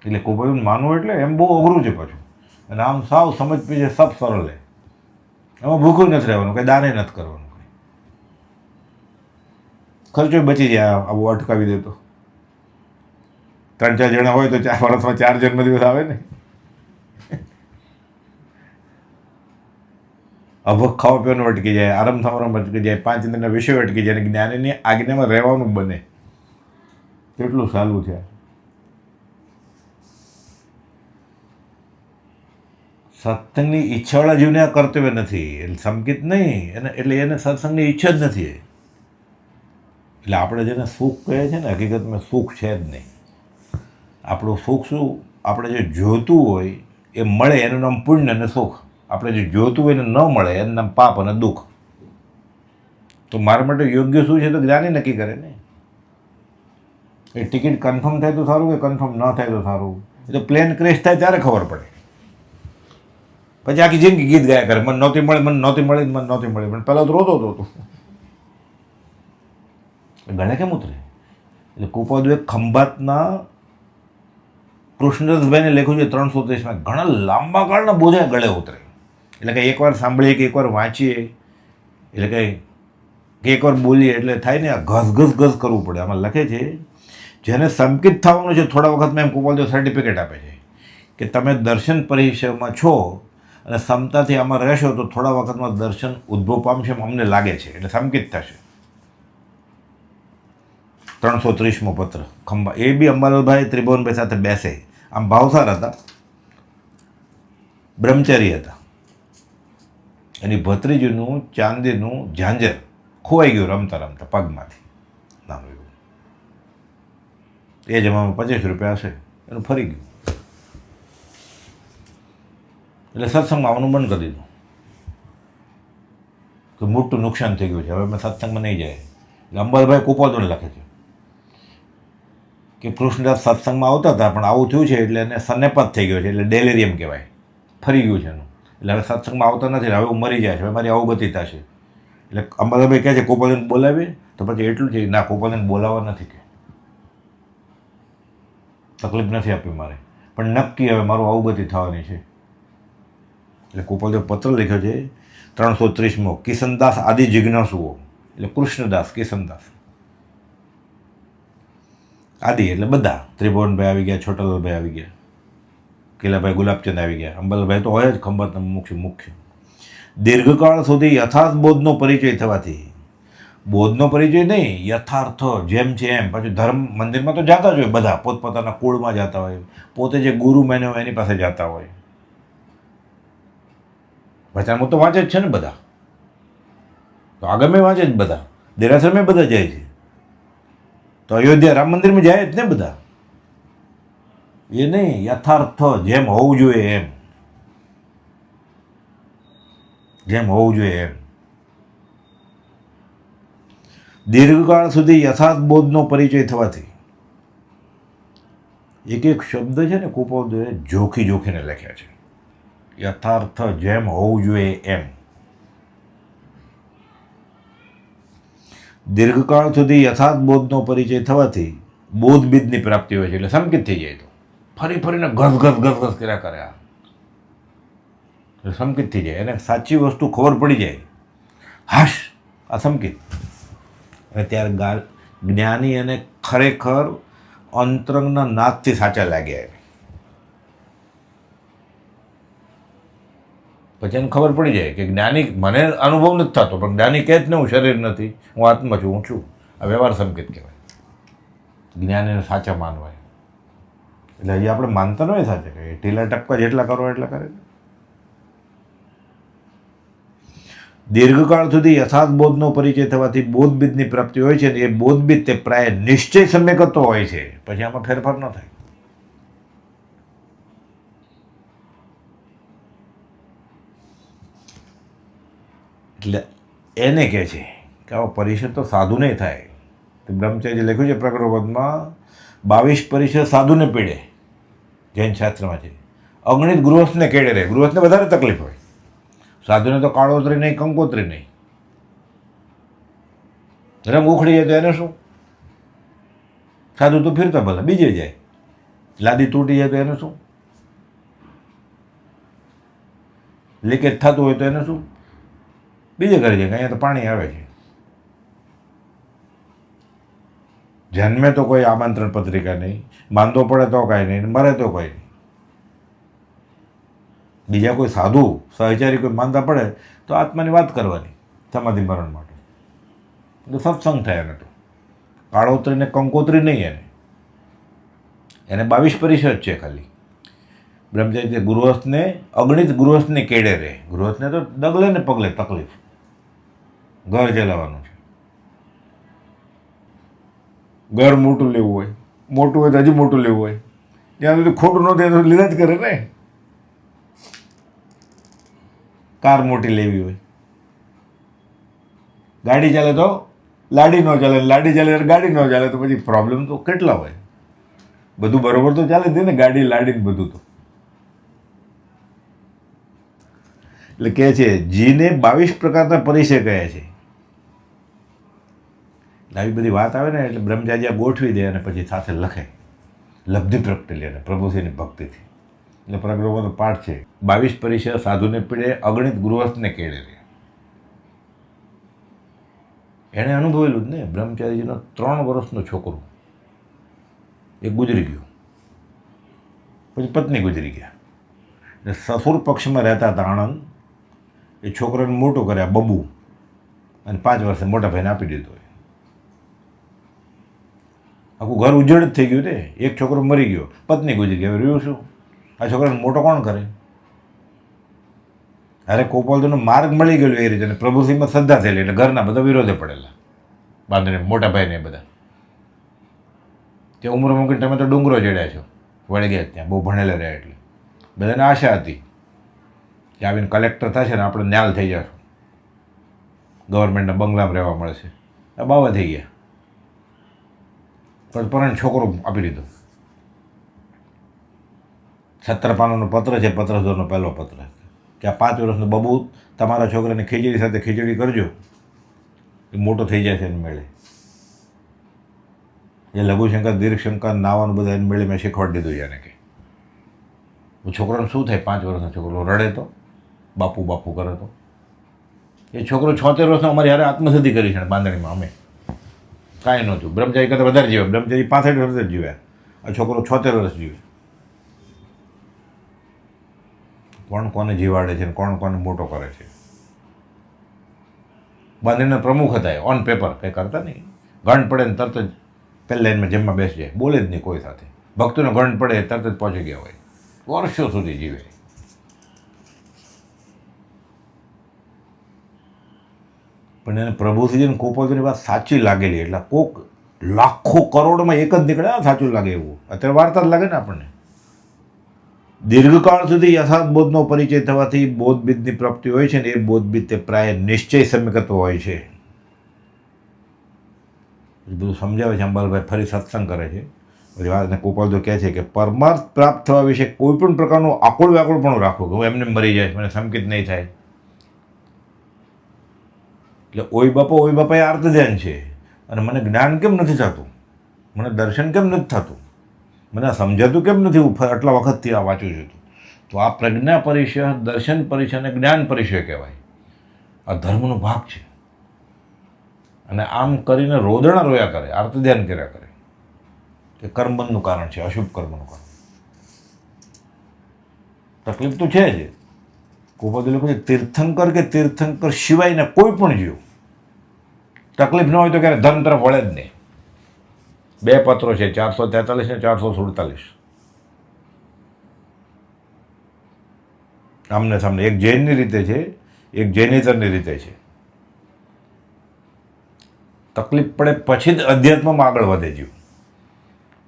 S1: એટલે કોપોદોને માનવું એટલે એમ બહુ અઘરું છે પાછું. અને આમ સાવ સમજ પી છે, સબ સરળ હે. એમાં ભૂખું નથી રહેવાનું, કંઈ દાને નથી કરવાનું, ખર્ચો બચી જાય આવું અટકાવી દે તો. 3-4 જણા હોય તો 4 વર્ષમાં 4 જન્મદિવસ આવે ને. અભગ ખાવા પીવાનું અટકી જાય, આરામ થવાનું અટકી જાય, 5 દિનના વિષયો અટકી જાય, અને જ્ઞાનીની આજ્ઞામાં રહેવાનું બને. કેટલું સારું છે. સત્સંગની ઈચ્છાવાળા જીવને આ કર્તવ્ય નથી, એટલે સંકિત નહીં એટલે એને સત્સંગની ઈચ્છા જ નથી. એટલે આપણે જેને સુખ કહે છે ને, હકીકતમાં સુખ છે જ નહીં. આપણું સુખ શું? આપણે જે જોતું હોય એ મળે એનું નામ પુણ્ય અને સુખ. આપણે જે જોતું હોય ને ન મળે એનું નામ પાપ અને દુઃખ. તો મારા માટે યોગ્ય શું છે તો જ્ઞાની નક્કી કરે ને. એ ટિકિટ કન્ફર્મ થાય તો સારું કે કન્ફર્મ ન થાય તો સારું? એ તો પ્લેન ક્રેશ થાય ત્યારે ખબર પડે. પછી આખી જિંદગી ગીત ગાયા કરે, મને નહોતી મળી, મને નહોતી મળી, મને નહોતી મળી. પણ પહેલાં તો રોતો હતો. ગળે કેમ ઉતરે? એટલે કોપોદોએ ખંભાતના કૃષ્ણદાસભાઈને લખ્યું છે 330માં, ઘણા લાંબા કાળના બોધા ગળે ઉતરે. એટલે કે એકવાર સાંભળીએ કે એકવાર વાંચીએ એટલે કે એકવાર બોલીએ એટલે થાય ને, આ ઘસ કરવું પડે. આમાં લખે છે જેને સંકિત થવાનું છે થોડા વખતમાં એમ કોપોદો સર્ટિફિકેટ આપે છે કે તમે દર્શન પરિસરમાં છો અને ક્ષમતાથી આમાં રહેશો તો થોડા વખતમાં દર્શન ઉદ્ભવ પામશે એમ અમને લાગે છે, એટલે સંકિત થશે. 330મો પત્ર ખંભા. એ બી અંબાલાલભાઈ ત્રિભુવનભાઈ સાથે બેસે. આમ ભાવસાર હતા, બ્રહ્મચારી હતા. એની ભત્રીજીનું ચાંદીનું ઝાંઝર ખોવાઈ ગયું રમતા રમતા પગમાંથી. નાનું એવું એ જમામાં 25 રૂપિયા હશે, એનું ફરી ગયું. એટલે સત્સંગમાં આવવાનું બંધ કરી દીધું કે મોટું નુકસાન થઈ ગયું છે, હવે મેં સત્સંગમાં નહીં જાય. એટલે અંબાલાલભાઈ કોપોદોને લખે છે કે કૃષ્ણદાસ સત્સંગમાં આવતા હતા પણ આવું થયું છે એટલે એને સન્નેપાત થઈ ગયો છે, એટલે ડેલેરિયમ કહેવાય, ફરી ગયું છે એનું. એટલે હવે સત્સંગમાં આવતા નથી, હવે હું મરી જાય છે, હવે મારી અવગતિ થશે. એટલે અંબાલાલભાઈ કહે છે કોપોદોને બોલાવીએ તો પછી એટલું છે ના, કોપોદોને બોલાવવા નથી, કે તકલીફ નથી આપી મારે, પણ નક્કી હવે મારું અવગતિ થવાની છે. એટલે કોપોદોએ પત્ર લખ્યો છે 330મો, કિશનદાસ આદિ જિજ્ઞાસુઓ. એટલે કૃષ્ણદાસ, કિશનદાસ આદિ એટલે બધા. ત્રિભુવનભાઈ આવી ગયા, છોટાલાલભાઈ આવી ગયા, કિલાભાઈ ગુલાબચંદ આવી ગયા, અંબાલાલભાઈ તો હોય જ ખંભાતના મુખ્ય. દીર્ઘકાળ સુધી યથાર્થ બોધનો પરિચય થવાથી, બોધનો પરિચય નહીં, યથાર્થ જેમ છે એમ. પાછું ધર્મ મંદિરમાં તો જતા જ હોય બધા, પોતપોતાના કુળમાં જતા હોય, પોતે જે ગુરુ માન્યો હોય એની પાસે જતા હોય. વચનામૃત તો વાંચે જ છે ને બધા, તો આગમે વાંચે જ બધા, દેરાસરમાં બધા જાય છે, તો અયોધ્યા રામ મંદિરમાં જાય જ ને બધા. એ નહીં, યથાર્થ જેમ હોવું જોઈએ એમ, જેમ હોવું જોઈએ એમ. દીર્ઘકાળ સુધી યથાર્થ બોધનો પરિચય થવાથી, એક શબ્દ છે ને કોપોદોએ જોખીને લખ્યા છે, યથાર્થ જેમ હોવું જોઈએ એમ. દીર્ઘકાળ સુધી યથાર્થ બોધનો પરિચય થવાથી બોધ બીજની પ્રાપ્તિ હોય છે. એટલે સંકિત થઈ જાય તો ફરીને ઘસ કર્યા કરે, એટલે સંકિત થઈ જાય. એને સાચી વસ્તુ ખબર પડી જાય, હાશ આ સંકિત. અને ત્યારે જ્ઞાની અને ખરેખર અંતરંગના નાદથી સાચા લાગ્યા. પછી એને ખબર પડી જાય કે જ્ઞાની, મને અનુભવ નથી થતો પણ જ્ઞાની કહે જ ને હું શરીર નથી, હું આત્મા છું, હું છું. આ વ્યવહાર સંકેત કહેવાય, જ્ઞાનીને સાચા માનવાય. એટલે હજી આપણે માનતા નહીં સાચા, કે ઢીલા ટપકા જેટલા કરો એટલા કરે. દીર્ઘકાળ સુધી યથાર્થ બોધનો પરિચય થવાથી બોધબીજની પ્રાપ્તિ હોય છે, ને એ બોધબીજ તે પ્રાય નિશ્ચય સમ્યકત્વ હોય છે, પછી આમાં ફેરફાર ન થાય. એટલે એને કહે છે કે આવો પરિષદ તો સાધુને થાય. તો બ્રહ્મચારી લખ્યું છે પ્રકરણમાં 22 પરિષદ સાધુને પીડે, જૈન શાસ્ત્રમાં છે. અગણિત ગૃહસ્થને કેળે રહે. ગૃહસ્થને વધારે તકલીફ હોય, સાધુને તો કાળોતરી નહીં, કંકોત્રી નહીં. રંગ ઉખડી જાય તો એને શું? સાધુ તો ફિરતા ભલે બીજે જાય. લાદી તૂટી જાય તો એને શું? લીકેજ થતું હોય તો એને શું? બીજે કરી જાય. અહીંયા તો પાણી આવે છે. જન્મે તો કોઈ આમંત્રણ પત્રિકા નહીં, માંદો પડે તો કાંઈ નહીં, મરે તો કોઈ નહીં. બીજા કોઈ સાધુ સહચારી કોઈ માંદા પડે તો આત્માની વાત કરવાની સમાધિ મરણ માટે. તો સત્સંગ થાય એને. તો કાળોતરી ને કંકોત્રી નહીં. એને 22 પરિષદ છે ખાલી. બ્રહ્મચારી ગૃહસ્થને અગણિત ગૃહસ્થને કેળે રહે. ગૃહસ્થને તો ડગલે ને પગલે તકલીફ, ઘર ચલાવવાનું છે. ઘર મોટું લેવું હોય, મોટું હોય તો હજી મોટું લેવું હોય, ત્યાં સુધી ખોટું ન થાય તો લીધા જ કરે ને. કાર મોટી લેવી હોય, ગાડી ચાલે તો લાડી ન ચાલે, લાડી ચાલે ત્યારે ગાડી ન ચાલે તો પછી પ્રોબ્લેમ તો કેટલા હોય. બધું બરોબર તો ચાલે જ ને, ગાડી લાડી બધું તો. એટલે કહે છે જીને 22 પ્રકારના પરિચય કહે છે. આવી બધી વાત આવે ને એટલે બ્રહ્મચારી ગોઠવી દે અને પછી સાથે લખે. લબ્ધિ પ્રગટી લે પ્રભુશ્રીની ભક્તિથી. એટલે પ્રગટવાનો પાઠ છે 22 પરિચય સાધુને પીડે, અગણિત ગૃહસ્થને કેળે રહે. એણે અનુભવેલું જ ને. બ્રહ્મચારીજીનો 3 વર્ષનો છોકરો એ ગુજરી ગયો, પછી પત્ની ગુજરી ગયા. એટલે સસુર પક્ષમાં રહેતા હતા આણંદ. એ છોકરાને મોટો કર્યા બબુ, અને 5 વર્ષે મોટા ભાઈને આપી દીધો. આખું ઘર ઉજ્જડ જ થઈ ગયું ને. એક છોકરો મરી ગયો, પત્ની ગુજરી ગઈ, હવે રહ્યું શું? આ છોકરાને મોટો કોણ કરે? અરે ગોપાલજીનો માર્ગ મળી ગયેલો એ રીતે, પ્રભુશ્રીમાં શ્રદ્ધા થયેલી એટલે ઘરના બધા વિરોધે પડેલા, બાંધણે મોટા ભાઈને બધા. તે ઉમર મૂકીને તમે તો ડુંગરો ચડ્યા છો, વળી ગયા ત્યાં, બહુ ભણેલા રહ્યા એટલે બધાને આશા હતી કે આવીને કલેક્ટર થશે ને આપણે ન્યાલ થઈ જશું, ગવર્મેન્ટના બંગલામાં રહેવા મળશે. આ બાવા થઈ ગયા. પણ પરણે છોકરો આપી દીધો. 17 પાનાનો પત્ર છે, પત્રસોનો પહેલો પત્ર કે આ 5 વર્ષનો બબુ તમારા છોકરાને ખીચડી સાથે ખીચડી કરજો, એ મોટો થઈ જાય છે એને મેળે. એ લઘુશંકર દીર્ઘશંકર નાવાનું બધા એને મેળે મેં શીખવાડી દીધું. એને કે છોકરાને શું થાય? 5 વર્ષનો છોકરો રડે તો, બાપુ બાપુ કરે તો. એ છોકરો 76 વર્ષનો અમારી હારે આત્મસિદ્ધિ કરી છે બાંધણીમાં. અમે કાંઈ નહોતું. બ્રહ્મચારી કરતાં વધારે જીવ્યા. બ્રહ્મચારી 65 વર્ષ જ જીવ્યા, આ છોકરો 76 વર્ષ જીવે. કોણ કોને જીવાડે છે ને કોણ કોને મોટો કરે છે. બાંધણીના પ્રમુખ હતા, ઓન પેપર કંઈ કરતા નહીં. ગણ પડે ને તરત જ પહેલી લાઈનમાં જમવા બેસી જાય, બોલે જ નહીં કોઈ સાથે. ભક્તોને ગણ પડે તરત જ પહોંચી ગયા હોય, વર્ષો સુધી જીવે. પણ એને પ્રભુશ્રીજીને ગોપાલજીની વાત સાચી લાગેલી. એટલે કોક લાખો કરોડમાં એક જ નીકળે સાચું લાગે એવું. અત્યારે વાર્તા જ લાગે ને આપણને. દીર્ઘકાળ સુધી યથાર્થ બોધનો પરિચય થવાથી બોધબીજની પ્રાપ્તિ હોય છે ને એ બોધબીજ તે પ્રાય નિશ્ચય સમીકત્વ હોય છે. બધું સમજાવે છે. અંબાલભાઈ ફરી સત્સંગ કરે છે. બધી વાત અને ગોપાલજી કહે છે કે પરમાર્થ પ્રાપ્ત થવા વિશે કોઈ પણ પ્રકારનું આકુળ વ્યાકુળ પણ રાખવું કે હું એમને મરી જાય, મને સંકિત નહીં થાય. એટલે ઓય બાપા એ આર્ત ધ્યાન છે. અને મને જ્ઞાન કેમ નથી થતું, મને દર્શન કેમ નથી થતું, મને આ સમજાતું કેમ નથી? હું આટલા વખતથી આ વાંચું છું. તો આ પ્રજ્ઞા પરિચય, દર્શન પરિચય અને જ્ઞાન પરિચય કહેવાય. આ ધર્મનો ભાગ છે. અને આમ કરીને રોદણા રોયા કરે, આર્ત ધ્યાન કર્યા કરે કે કર્મબંધનું કારણ છે, અશુભ કર્મનું કારણ. તકલીફ તો છે જ. ગોપાલ લોકો તીર્થંકર કે તીર્થંકર સિવાયના કોઈ પણ જીવ તકલીફ ન હોય તો ક્યારે ધર્મ તરફ વળે જ નહીં. 2 પત્રો છે, 443 ને 447. આમને સામને, એક જૈનની રીતે છે, એક જૈનેતરની રીતે છે. તકલીફ પડે પછી જ અધ્યાત્મમાં આગળ વધે જીવ.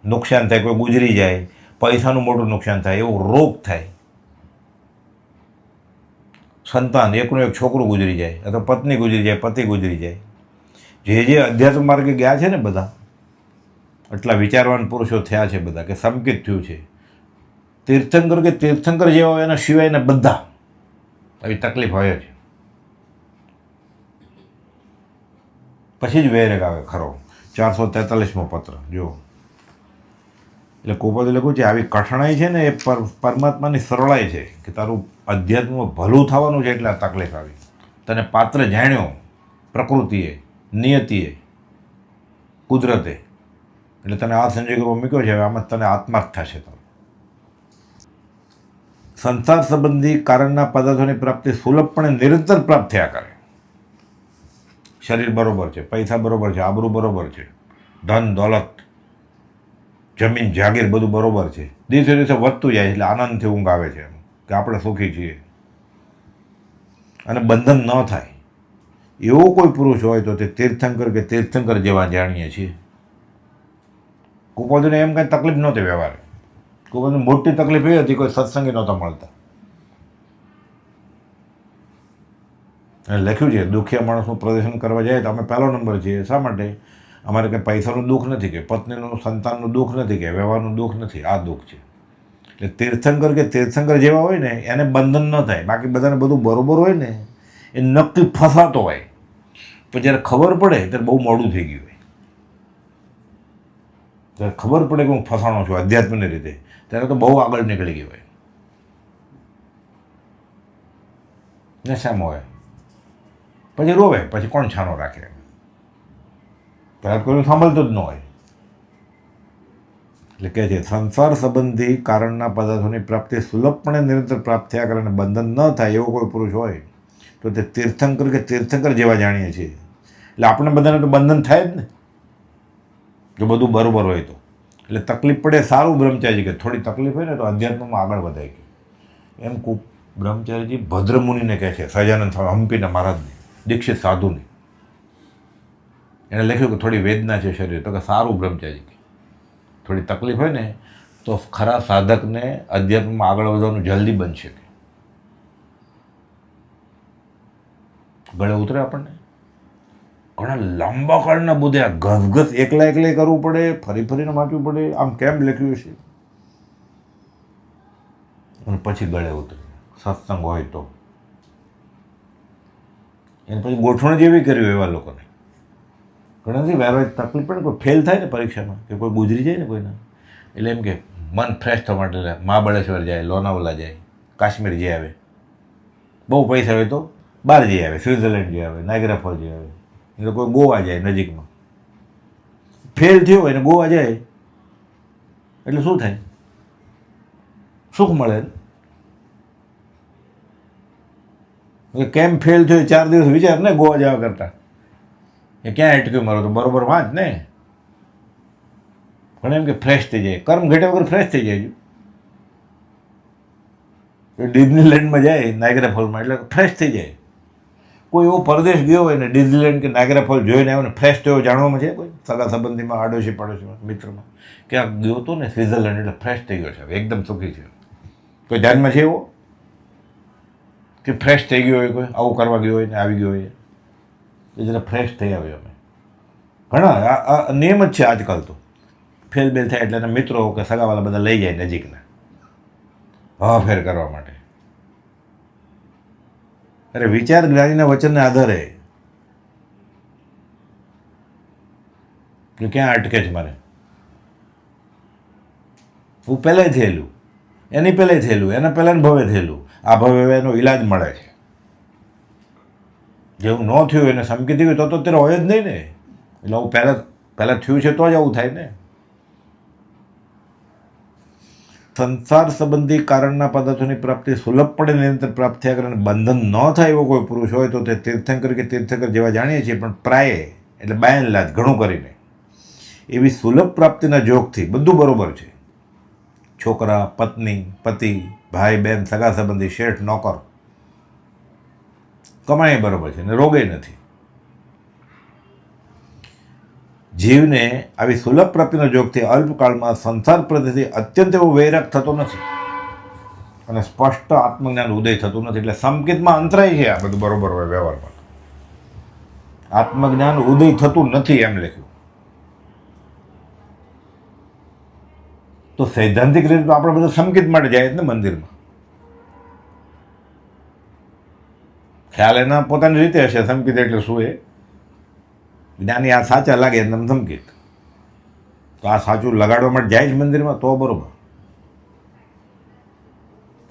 S1: નુકસાન થાય, કોઈ ગુજરી જાય, પૈસાનું મોટું નુકસાન થાય, એવો રોગ થાય, સંતાન, એકનું એક છોકરું ગુજરી જાય, અથવા પત્ની ગુજરી જાય, પતિ ગુજરી જાય. જે અધ્યાત્મ માર્ગે ગયા છે ને બધા, એટલા વિચારવાન પુરુષો થયા છે બધા, કે સંકિત થયું છે. તીર્થંકર કે તીર્થંકર જેવા હોય એના સિવાયના બધા આવી તકલીફ હોય છે. પછી જ વૈરાગ આવે ખરો. 443મો પત્ર જુઓ. એટલે કોપદે લખ્યું છે આવી કઠણાઈ છે ને એ પરમાત્માની સરળાઈ છે, કે તારું અધ્યાત્મમાં ભલું થવાનું છે એટલે આ તકલીફ આવી. તને પાત્ર જાણ્યો પ્રકૃતિએ, નિયતિએ, કુદરતે, એટલે તને આ સંજોગોમાં મૂક્યો છે. હવે આમાં તને આત્માર્થ થશે. તો સંસાર સંબંધી કારણના પદાર્થોની પ્રાપ્તિ સુલભપણે નિરંતર પ્રાપ્ત થયા કરે. શરીર બરોબર છે, પૈસા બરોબર છે, આબરૂ બરોબર છે, ધન દોલત, જમીન જાગીર બધું બરોબર છે. દિવસે દિવસે વધતું જાય એટલે આનંદથી ઊંઘ આવે છે કે આપણે સુખી છીએ, અને બંધન ન થાય એવો કોઈ પુરુષ હોય તો તે તીર્થંકર કે તીર્થંકર જેવા જાણીએ છીએ. કુપોદને એમ કંઈ તકલીફ નહોતી વ્યવહારે. કુપોદને મોટી તકલીફ એ હતી, કોઈ સત્સંગી નહોતા મળતા. લખ્યું છે દુખિયા માણસનું પ્રદર્શન કરવા જાય તો અમે પહેલો નંબર છીએ. શા માટે? અમારે કંઈ પૈસાનું દુઃખ નથી, કે પત્નીનું સંતાનનું દુઃખ નથી, કે વ્યવહારનું દુઃખ નથી. આ દુઃખ છે. એટલે તીર્થંકર કે તીર્થંકર જેવા હોય ને એને બંધન ન થાય. બાકી બધાને બધું બરોબર હોય ને એ નક્કી ફસાતો હોય, પણ જ્યારે ખબર પડે ત્યારે બહુ મોડું થઈ ગયું હોય. ત્યારે ખબર પડે કે હું ફસાણો છું અધ્યાત્મની રીતે, ત્યારે તો બહુ આગળ નીકળી ગયો હોય. નશામાં હોય, પછી રોવે, પછી કોણ છાનો રાખે? પહેલાં કોઈ સાંભળતો જ ન હોય. એટલે કહે છે સંસાર સંબંધી કારણના પદાર્થોની પ્રાપ્તિ સુલભપણે નિરંતર પ્રાપ્ત થયા કરે અને બંધન ન થાય એવો કોઈ પુરુષ હોય તો તે તીર્થંકર કે તીર્થંકર જેવા જાણીએ છીએ. એટલે આપણે બધાને તો બંધન થાય જ ને, જો બધું બરાબર હોય તો. એટલે તકલીફ પડે સારું બ્રહ્મચારી, કે થોડી તકલીફ હોય ને તો અધ્યાત્મમાં આગળ વધાય. કે એમ બ્રહ્મચારીજી ભદ્રમુનિને કહે છે, સહજાનંદ હમ્પીના મહારાજને, દીક્ષિત સાધુને. એણે લખ્યું કે થોડી વેદના છે શરીર, તો કે સારું બ્રહ્મચારી, થોડી તકલીફ હોય ને તો ખરા સાધકને અધ્યાત્મમાં આગળ વધવાનું જલ્દી બનશે. ગળે ઉતરે આપણને ઘણા લાંબા કાળના બુદ્ધે આ ઘસઘસ એકલા કરવું પડે, ફરી ફરીને વાંચવું પડે. આમ કેમ લખ્યું છે? અને પછી ગળે ઉતરે સત્સંગ હોય તો. એને પછી ગોઠવણ જેવી કર્યું એવા લોકોને. ઘણાથી વેર તકલીફ પડે, કોઈ ફેલ થાય ને પરીક્ષામાં, કે કોઈ ગુજરી જાય ને કોઈના, એટલે એમ કે મન ફ્રેશ થવા માટે મહાબળેશ્વર જાય, લોનાવાલા જાય, કાશ્મીર જઈ આવે. બહુ પૈસા હોય તો બહાર જઈ આવે, સ્વિટ્ઝરલેન્ડ જઈ આવે, નાયગ્રા ફોલ જઈ આવે. એટલે કોઈ ગોવા જાય નજીકમાં. ફેલ થયો હોય ને ગોવા જાય એટલે શું થાય? સુખ મળે. કેમ ફેલ થયો 4 દિવસ વિચાર ને ગોવા જવા કરતા, એ ક્યાં અટક્યું મારો, તો બરોબર વાંચ ને. પણ એમ કે ફ્રેશ થઈ જાય, કર્મ ઘટ્યા વગર ફ્રેશ થઈ જાય. ડિઝનીલેન્ડમાં જાય નાયગ્રા ફોલમાં, એટલે ફ્રેશ થઈ જાય. કોઈ એવો પરદેશ ગયો હોય ને ડિઝનીલેન્ડ કે નાયગ્રા ફોલ જોઈને આવ્યો ને ફ્રેશ થયો જાણવામાં છે કોઈ સગા સંબંધીમાં, આડોશી પાડોશીમાં, મિત્રમાં ક્યાંક ગયો હતો ને સ્વિટ્ઝરલેન્ડ, એટલે ફ્રેશ થઈ ગયો છે, એકદમ સુખી છે? કોઈ ધ્યાનમાં છે એવો કે ફ્રેશ થઈ ગયો હોય, કોઈ આવું કરવા ગયો હોય ને આવી ગયો હોય? એ જરા ફ્રેશ થઈ આવ્યો. અમે ઘણા આ નિયમ જ છે આજકાલ તો. ફેલ બેલ થાય એટલે એના મિત્રો કે સગાવાલા બધા લઈ જાય નજીકના હવા ફેર કરવા માટે. અરે વિચાર જ્ઞાનીના વચનને આધારે કે ક્યાં અટકે છે મારે. હું પહેલાંય થયેલું, એની પહેલાંય થયેલું, એના પહેલાં ભવે થયેલું. આ ભવે એનો ઈલાજ મળે છે. જેવું ન થયું એને સમકી થયું તો અત્યારે હોય જ નહીં ને. એટલે હું પહેલાં થયું છે તો જ આવું થાય ને. સંસાર સંબંધી કારણના પદાર્થોની પ્રાપ્તિ સુલભપણે નિરંતર પ્રાપ્ત થયા કરે અને બંધન ન થાય એવો કોઈ પુરુષ હોય તો તે તીર્થંકર કે તીર્થંકર જેવા જાણીએ છીએ. પણ પ્રાય એટલે બાયન લાજ ઘણું કરીને એવી સુલભ પ્રાપ્તિના જોગથી બધું બરોબર છે. છોકરા, પત્ની, પતિ, ભાઈ, બહેન, સગા સંબંધી, શેઠ, નોકર, કમાણી બરોબર છે ને રોગે નથી. જીવને આવી સુલભ પ્રાપ્તિના જોગથી અલ્પકાળમાં સંસાર પ્રત્યેથી અત્યંત એવો વૈરાગ થતો નથી. અને સ્પષ્ટ આત્મજ્ઞાન ઉદય થતું નથી. એટલે સંકેતમાં અંતરાય છે. આ બધું બરોબર હોય વ્યવહારમાં. આત્મજ્ઞાન ઉદય થતું નથી એમ લખ્યું. તો સૈદ્ધાંતિક રીતે તો આપણે બધા સંકેત માટે જાય ને મંદિરમાં. ખ્યાલ એના પોતાની રીતે હશે. સંકેત એટલે શું? એ જ્ઞાની આ સાચા લાગે એમ સંકેત. તો આ સાચું લગાડવા માટે જાય જ મંદિરમાં તો બરોબર.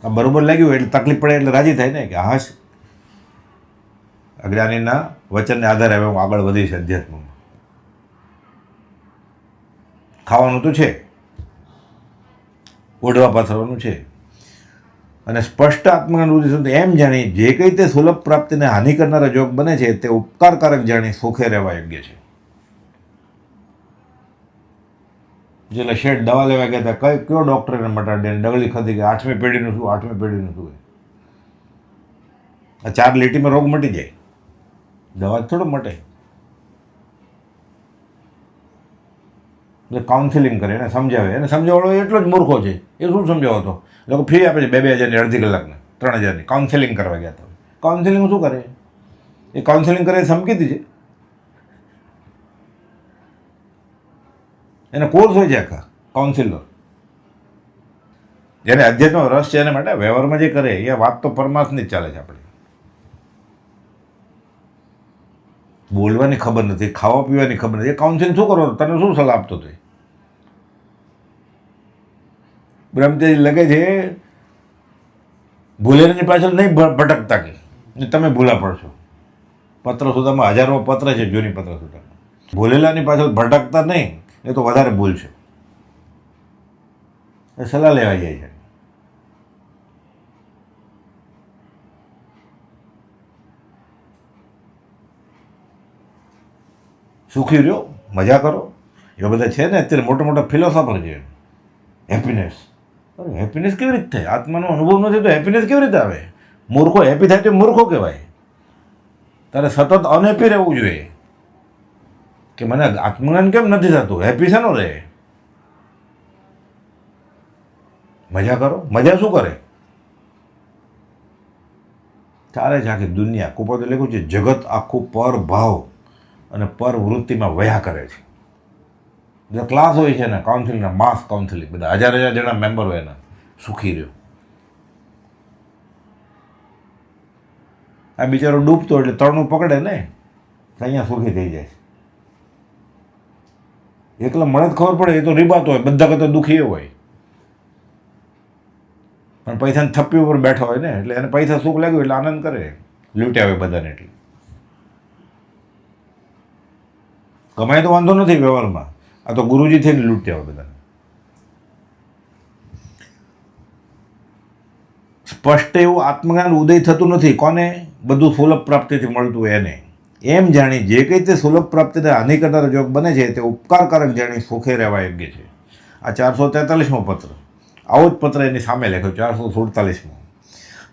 S1: આ બરોબર લાગ્યું એટલે તકલીફ પડે એટલે રાજી થાય ને કે હા અજ્ઞાનીના વચનને આધારે હવે હું આગળ વધીશ અધ્યાત્મમાં. ખાવાનું તો છે, ઓઢવા પાથરવાનું છે, અને સ્પષ્ટ આત્મજ્ઞાન ઉદય એમ જાણી જે કંઈ તે સુલભ પ્રાપ્તિને હાનિ કરનારા જોગ બને છે તે ઉપકારકારક જાણી સુખે રહેવા યોગ્ય છે. જેટલા શેઠ દવા લેવા ગયા હતા, કયો ડૉક્ટરને મટાડે ડગલી ખાધી કે 8મી પેઢીનું શું 8મી પેઢીનું શું? આ 4 લીટીમાં રોગ મટી જાય, દવા થોડો મટે. એટલે કાઉન્સિલિંગ કરે, એને સમજાવે. એને સમજાવવાનો એટલો જ મૂર્ખો છે. એ શું સમજાવો હતો? લોકો ફી આપે છે 2,000ની અડધી કલાકને 3,000ની કાઉન્સિલિંગ કરવા ગયા હતા. કાઉન્સિલિંગ શું કરે? એ કાઉન્સિલિંગ કરે એ સમકીતી છે. એને કોર્સ હોય છે આખા કાઉન્સિલર. જેને અધ્યાત્મનો રસ છે એને માટે વ્યવહારમાં જે કરે એ વાત તો પરમાર્થની જ ચાલે છે. આપણે બોલવાની ખબર નથી, ખાવા પીવાની ખબર નથી. એ કાઉન્સિલિંગ શું કરો? તને શું સલાહ આપતો હતો? બ્રહ્મચર્ય લગે છે ભૂલેલાની પાછળ નહીં ભટકતા કે તમે ભૂલા પડશો. પત્ર સુધામાં હજારો પત્ર છે, જૂની પત્ર સુધામાં. ભૂલેલાની પાછળ ભટકતા નહીં, એ તો વધારે ભૂલ છે. એ સલાહ લેવા જાય છે. સુખી રહ્યો, મજા કરો. એ બધા છે ને અત્યારે મોટા મોટા ફિલોસોફર છે. હેપીનેસ, અરે હેપીનેસ કેવી રીતે થાય? આત્માનો અનુભવ નથી તો હેપીનેસ કેવી રીતે આવે? મૂર્ખો હેપી થાય તો મૂર્ખો કહેવાય. તારે સતત અનહેપી રહેવું જોઈએ કે મને આત્મજ્ઞાન કેમ નથી થતું? હેપી છે નો રહે. મજા કરો. મજા શું કરે? ચાલે છે આખી દુનિયા. કુપોતે લખ્યું છે જગત આખું પર ભાવ અને પર વૃત્તિમાં વયા કરે છે. જે ક્લાસ હોય છે ને કાઉન્સિલિંગના, માસ કાઉન્સિલિંગ, બધા 1000 જણા મેમ્બર હોય એના. સુખી રહ્યો. આ બિચારો ડૂબતો એટલે તળનું પકડે ને અહીંયા સુખી થઈ જાય છે. એકલા મળે જ ખબર પડે. એ તો રીબાતો હોય, બધા કરતા દુઃખી હોય, પણ પૈસાની થપ્પી ઉપર બેઠો હોય ને એટલે એને પૈસા સુખ લાગ્યું એટલે આનંદ કરે, લૂંટ્યા હોય બધાને. એટલે કમાય તો વાંધો નથી વ્યવહારમાં. આ તો ગુરુજી થઈને લૂંટ્યા હોય બધાને. સ્પષ્ટ એવું આત્મજ્ઞાન ઉદય થતું નથી. કોને? બધું સુલભ પ્રાપ્તિથી મળતું હોય એને. એમ જાણી જે કંઈ તે સુલભ પ્રાપ્તિને હાનિ કરનારો જોગ બને છે તે ઉપકારકારક જાણી સુખે રહેવા યોગ્ય છે. આ 443મો પત્ર. આવો જ પત્ર એની સામે લખ્યો 447મો.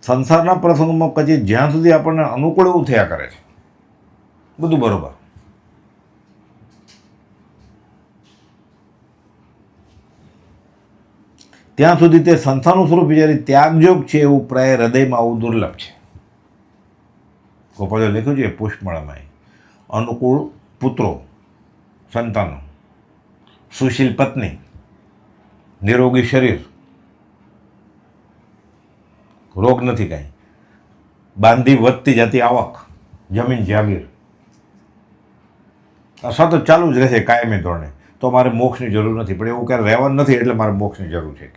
S1: સંસારના પ્રસંગમાં પછી જ્યાં સુધી આપણને અનુકૂળ એવું થયા કરે છે બધું બરોબર, ત્યાં સુધી તે સંસ્થાનું સ્વરૂપ વિચારી ત્યાગયોગ છે એવું પ્રાય હૃદયમાં આવું દુર્લભ છે. ગોપાલે લખ્યું છે પુષ્પમાળામાં. અનુકૂળ પુત્રો, સંતાનો, સુશીલ પત્ની, નિરોગી શરીર, રોગ નથી કાંઈ, બાંધી વધતી જતી આવક, જમીન જાગીર, આ સતત ચાલુ જ રહેશે કાયમી ધોરણે, તો મારે મોક્ષની જરૂર નથી. પણ એવું ક્યારે રહેવાનું નથી એટલે મારે મોક્ષની જરૂર છે.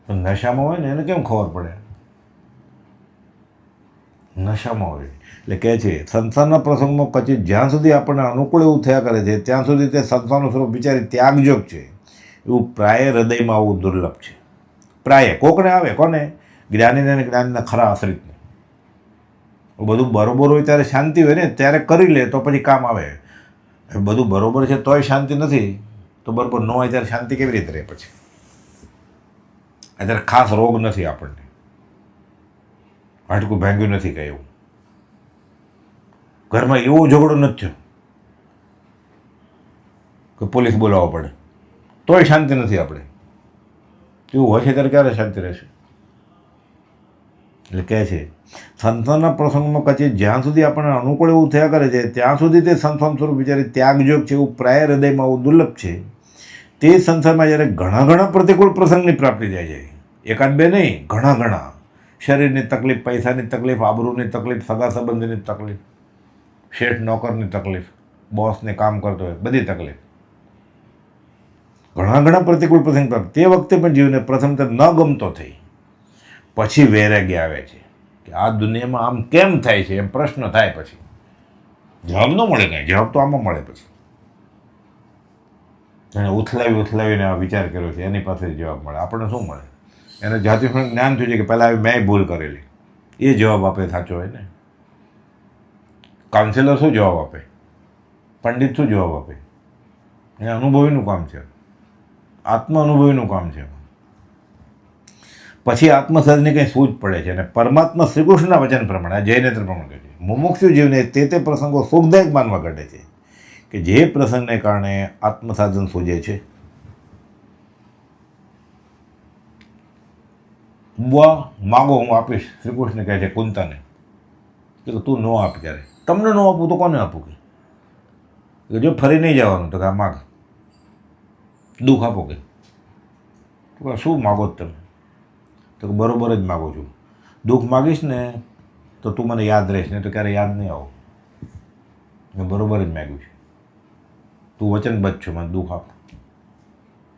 S1: તો નશામાં હોય ને એને કેમ ખબર પડે? નશામાં હોય એટલે કહે છે સંસારના પ્રસંગમાં પછી જ્યાં સુધી આપણને અનુકૂળ એવું થયા કરે છે ત્યાં સુધી તે સંસારનું સ્વરૂપ વિચારી ત્યાગયોગ છે એવું પ્રાય હૃદયમાં આવું દુર્લભ છે. પ્રાય કોકને આવે. કોને? જ્ઞાનીને અને જ્ઞાનીના ખરા આશ્રિતને. બધું બરોબર હોય ત્યારે શાંતિ હોય ને ત્યારે કરી લે તો પછી કામ આવે. બધું બરોબર છે તોય શાંતિ નથી તો બરોબર ન હોય ત્યારે શાંતિ કેવી રીતે રહે? પછી અત્યારે ખાસ રોગ નથી આપણને, હાડકું ભાંગ્યું નથી કાંઈ એવું, ઘરમાં એવો ઝઘડો નથી થયો કે પોલીસ બોલાવવા પડે તોય શાંતિ નથી આપણે. એવું હશે ત્યારે ક્યારે શાંતિ રહેશે? એટલે કહે છે સંસારના પ્રસંગમાં કચી જ્યાં સુધી આપણને અનુકૂળ એવું થયા કરે છે ત્યાં સુધી તે સંસાર સ્વરૂપ વિચારી ત્યાગયોગ છે એવું પ્રાય હૃદયમાં એવું દુર્લભ છે. તે સંસારમાં જ્યારે ઘણા ઘણા પ્રતિકૂળ પ્રસંગની પ્રાપ્તિ થાય છે, એકાદ બે નહીં, ઘણા ઘણા, શરીરની તકલીફ, પૈસાની તકલીફ, આબરૂની તકલીફ, સગા સંબંધીની તકલીફ, શેઠ નોકરની તકલીફ, બોસને કામ કરતો હોય બધી તકલીફ, ઘણા ઘણા પ્રતિકૂળ પ્રસંગ પ્રાપ્ત. તે વખતે પણ જીવને પ્રથમ તો ન ગમતો થઈ, પછી વૈરાગ્ય આવે છે કે આ દુનિયામાં આમ કેમ થાય છે એમ પ્રશ્ન થાય. પછી જવાબ ન મળે, કાંઈ જવાબ તો આમાં મળે. પછી એને ઉથલાવીને આ વિચાર કર્યો છે એની પાસે જવાબ મળે. આપણને શું મળે? એને જાતિ જ્ઞાન થયું છે કે પહેલાં મેં ભૂલ કરેલી, એ જવાબ આપે સાચો હોય ને. કાઉન્સિલર શું જવાબ આપે? પંડિત શું જવાબ આપે? એ અનુભવીનું કામ છે, આત્મ અનુભવીનું કામ છે. પછી આત્મસર્જની કંઈ સૂઝ પડે છે અને પરમાત્મા શ્રીકૃષ્ણના વચન પ્રમાણે, જૈનેત્ર પ્રમાણે કહે છે, મુમુક્ષુ જીવને તે પ્રસંગો સુખદાયક માનવા ઘટે છે કે જે પ્રસંગને કારણે આત્મસાધન સૂજે છે. બુઆ માગો, હું આપીશ. શ્રીકૃષ્ણ કહે છે કુંતાને કે તું ન આપ. ક્યારે? તમને ન આપું તો કોને આપું? કે જો ફરી નહીં જવાનું તો કે આ માગ, દુઃખ આપો. કે શું માગો તમે? તો બરોબર જ માગું છું. દુઃખ માગીશ ને તો તું મને યાદ રહીશ, ને તો ક્યારે યાદ નહીં આવું. મેં બરોબર જ માગ્યું છે. તું વચનબદ્ધ છો, મને દુઃખ આપ.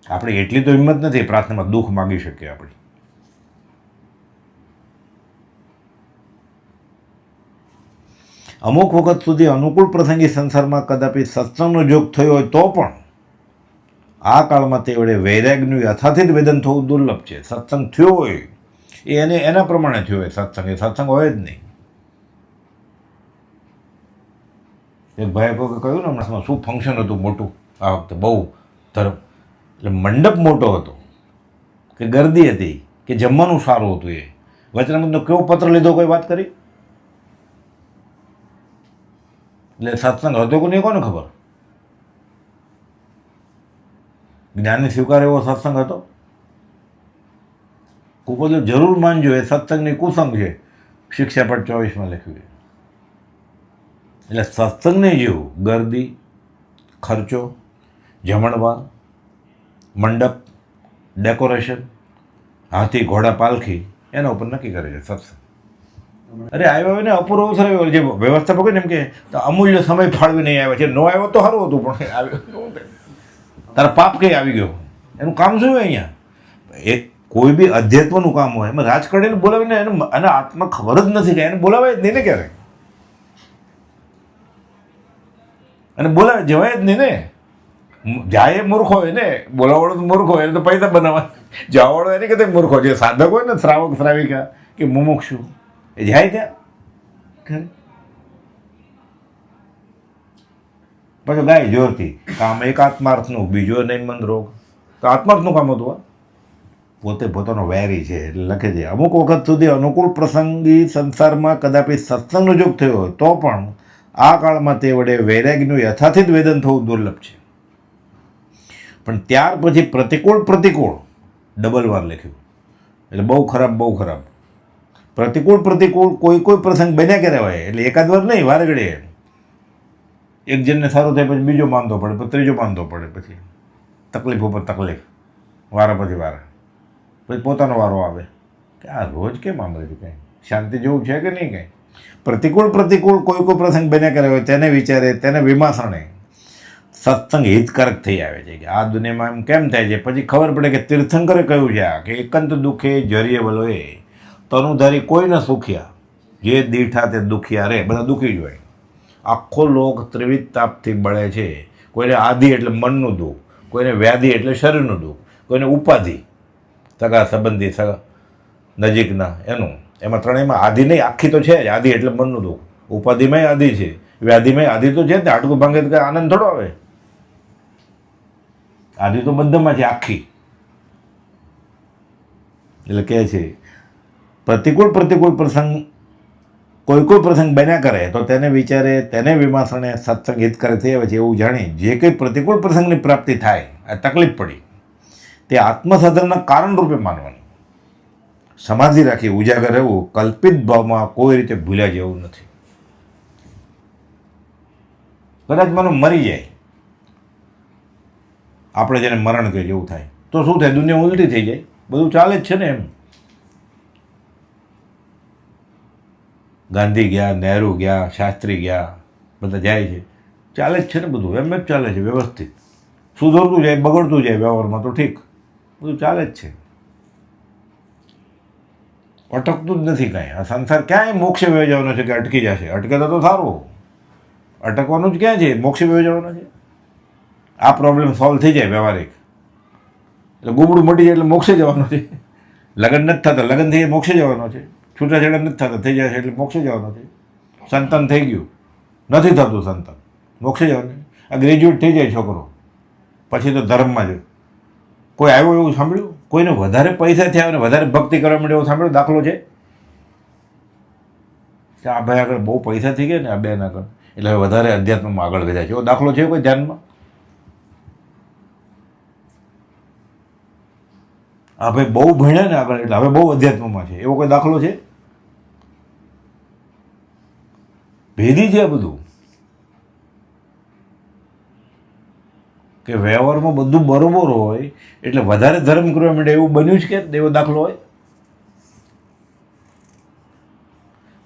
S1: આપણે એટલી તો હિંમત નથી પ્રાર્થનામાં દુઃખ માગી શકીએ. આપણે અમુક વખત સુધી અનુકૂળ પ્રસંગી સંસારમાં કદાપી સત્સંગનો જોગ થયો હોય તો પણ આ કાળમાં તે વડે વૈરાગ્યનું યથાર્થિત વેદન થવું દુર્લભ છે. સત્સંગ થયો હોય એ એના પ્રમાણે થયો હોય સત્સંગ, એ સત્સંગ હોય જ નહીં. એક ભાઈ કહ્યું ને હમણાં શું ફંક્શન હતું મોટું આ વખતે, બહુ ધર્મ, એટલે મંડપ મોટો હતો કે ગરદી હતી કે જમવાનું સારું હતું. એ વચનામૃતનો કેવો પત્ર લીધો કોઈ વાત કરી? એટલે સત્સંગ હતો કે નહીં કોને ખબર? જ્ઞાનને સ્વીકાર એવો સત્સંગ હતો? કુપોદો જરૂર માનજો, એ સત્સંગની કુસંગ છે. શિક્ષાપટ 24માં લખ્યું. એટલે સત્સંગને જેવું ગરદી, ખર્ચો, જમણવાર, મંડપ, ડેકોરેશન, હાથી ઘોડા પાલખી, એના ઉપર નક્કી કરે છે સત્સંગ. અરે આવ્યા હોય ને અપૂર્વ અવસર આવ્યો, જે વ્યવસ્થાપક હોય ને એમ કે અમૂલ્ય સમય ફાળવી નહીં આવ્યા છે. ન આવ્યો તો સારું હતું, પણ આવ્યો તારા પાપ કઈ આવી ગયો. એનું કામ શું હોય અહીંયા? એક કોઈ બી અધ્યાત્મનું કામ હોય એમાં રાજકારણીને બોલાવીને એને આત્મા ખબર જ નથી કે એને બોલાવાય જ નહીં ને ક્યારે, અને બોલાવે જવાય જ નહીં ને. જાય એ મૂર્ખો હોય ને, બોલાવાળો તો મૂર્ખો હોય, એને તો પૈસા બનાવવા. જવાવાળો એને કે મૂર્ખો, જે સાધક હોય ને, શ્રાવક શ્રાવિકા કે મુમુક્ષુ, એ જાય ત્યાં પછી ગાય જોરથી કામ એક આત્માર્થનું, બીજો નૈમંદ રોગ. તો આત્માર્થનું કામ હતું. પોતે પોતાનો વેરી છે એટલે લખે છે અમુક વખત સુધી અનુકૂળ પ્રસંગી સંસારમાં કદાપી સત્સંગનો જોગ થયો હોય તો પણ આ કાળમાં તે વડે વૈરાગ્યનું યથાર્થિત વેદન થવું દુર્લભ છે. પણ ત્યાર પછી પ્રતિકૂળ ડબલ વાર લખ્યું. એટલે બહુ ખરાબ. પ્રતિકૂળ કોઈ પ્રસંગ બન્યા કે રહેવાય. એટલે એકાદ વાર નહીં, વારે ઘડીએ એક જણને સારું થાય પછી બીજો માનતો પડે, પછી ત્રીજો માનતો પડે, પછી તકલીફ ઉપર તકલીફ, વારા પછી વારા, પછી પોતાનો વારો આવે કે આ રોજ કેમ આમ રહ્યું? કંઈ શાંતિ જેવું છે કે નહીં? કંઈ પ્રતિકૂળ કોઈ પ્રસંગ બન્યા કરે હોય તેને વિચારે, તેને વિમાસણે સત્સંગ હિતકારક થઈ આવે છે કે આ દુનિયામાં એમ કેમ થાય છે. પછી ખબર પડે કે તીર્થંકરે કહ્યું છે આ કે એકંત દુઃખે જરીએ વલોએ તનુધારી કોઈ ન સુખ્યા, જે દીઠા તે દુખિયા રે. બધા દુઃખી જ હોય. આખો લોક ત્રિવિધ તાપથી બળે છે. કોઈને આધિ એટલે મનનું દુઃખ, કોઈને વ્યાધિ એટલે શરીરનું દુઃખ, કોઈને ઉપાધિ, સગા સંબંધી, સગા નજીકના, એમાં ત્રણેયમાં આધિ નહીં, આખી તો છે જ. આધિ એટલે મનનું દુઃખ, ઉપાધિમાંય આધિ છે, વ્યાધિમાંય આધિ તો છે જ ને. હાડકું ભાંગે તો કંઈ આનંદ થોડો આવે. આધિ તો બધામાં છે આખી. એટલે કહે છે પ્રતિકૂળ પ્રસંગ કોઈ પ્રસંગ બન્યા કરે તો તેને વિચારે, તેને વિમાસણે સત્સંગ હિતકારી થઈ આવે છે એવું જાણી જે કંઈ પ્રતિકૂળ પ્રસંગની પ્રાપ્તિ થાય, આ તકલીફ પડી, તે આત્મસાધનના કારણ રૂપે માનવાનું. સમાધિ રાખી ઉજાગર રહેવું કલ્પિત ભાવમાં કોઈ રીતે ભૂલ્યા જેવું નથી. કદાચ માનો મરી જાય, આપણે જેને મરણ કહીએ એવું થાય તો શું થાય? દુનિયા ઉલટી થઈ જાય, બધું ચાલે જ છે ને એમ. ગાંધી ગયા, નહેરુ ગયા, શાસ્ત્રી ગયા, બધા જાય છે, ચાલે જ છે ને બધું એમ જ ચાલે છે વ્યવસ્થિત. સુધરતું જાય, બગડતું જાય વ્યવહારમાં તો ઠીક, બધું ચાલે જ છે, અટકતું જ નથી કાંઈ. આ સંસાર ક્યાંય મોક્ષે વહી જવાનો છે કે અટકી જશે? અટકે તો સારું, અટકવાનું જ ક્યાં છે? મોક્ષે વહી જવાનો છે. આ પ્રોબ્લેમ સોલ્વ થઈ જાય વ્યવહારિક એટલે ગુબડું મટી જાય એટલે મોક્ષે જવાનો છે. લગ્ન નથી થતા, લગ્ન થઈ જાય મોક્ષે જવાનો છે. છૂટાછેડા નથી થતા, થઈ જાય છે એટલે મોક્ષે જવાનો છે. સંતાન થઈ ગયું, નથી થતું સંતાન, મોક્ષે જવાનું. આ ગ્રેજ્યુએટ થઈ જાય છોકરો, પછી તો ધર્મમાં જ. કોઈ આવ્યો એવું સાંભળ્યું? કોઈને વધારે પૈસા થયા અને વધારે ભક્તિ કરવા માટે એવું સાંભળ્યું? દાખલો છે કે આ ભાઈ આગળ બહુ પૈસા થઈ ગયા ને આ બેન આગળ, એટલે હવે વધારે અધ્યાત્મમાં આગળ વધ્યા છે, એવો દાખલો છે કોઈ ધ્યાનમાં? આ ભાઈ બહુ ભણ્યા ને આગળ એટલે હવે બહુ અધ્યાત્મમાં છે, એવો કોઈ દાખલો છે? ભેદી છે આ બધું, કે વ્યવહારમાં બધું બરોબર હોય એટલે વધારે ધર્મ કરવા માટે એવું બન્યું જ કે એવો દાખલો હોય?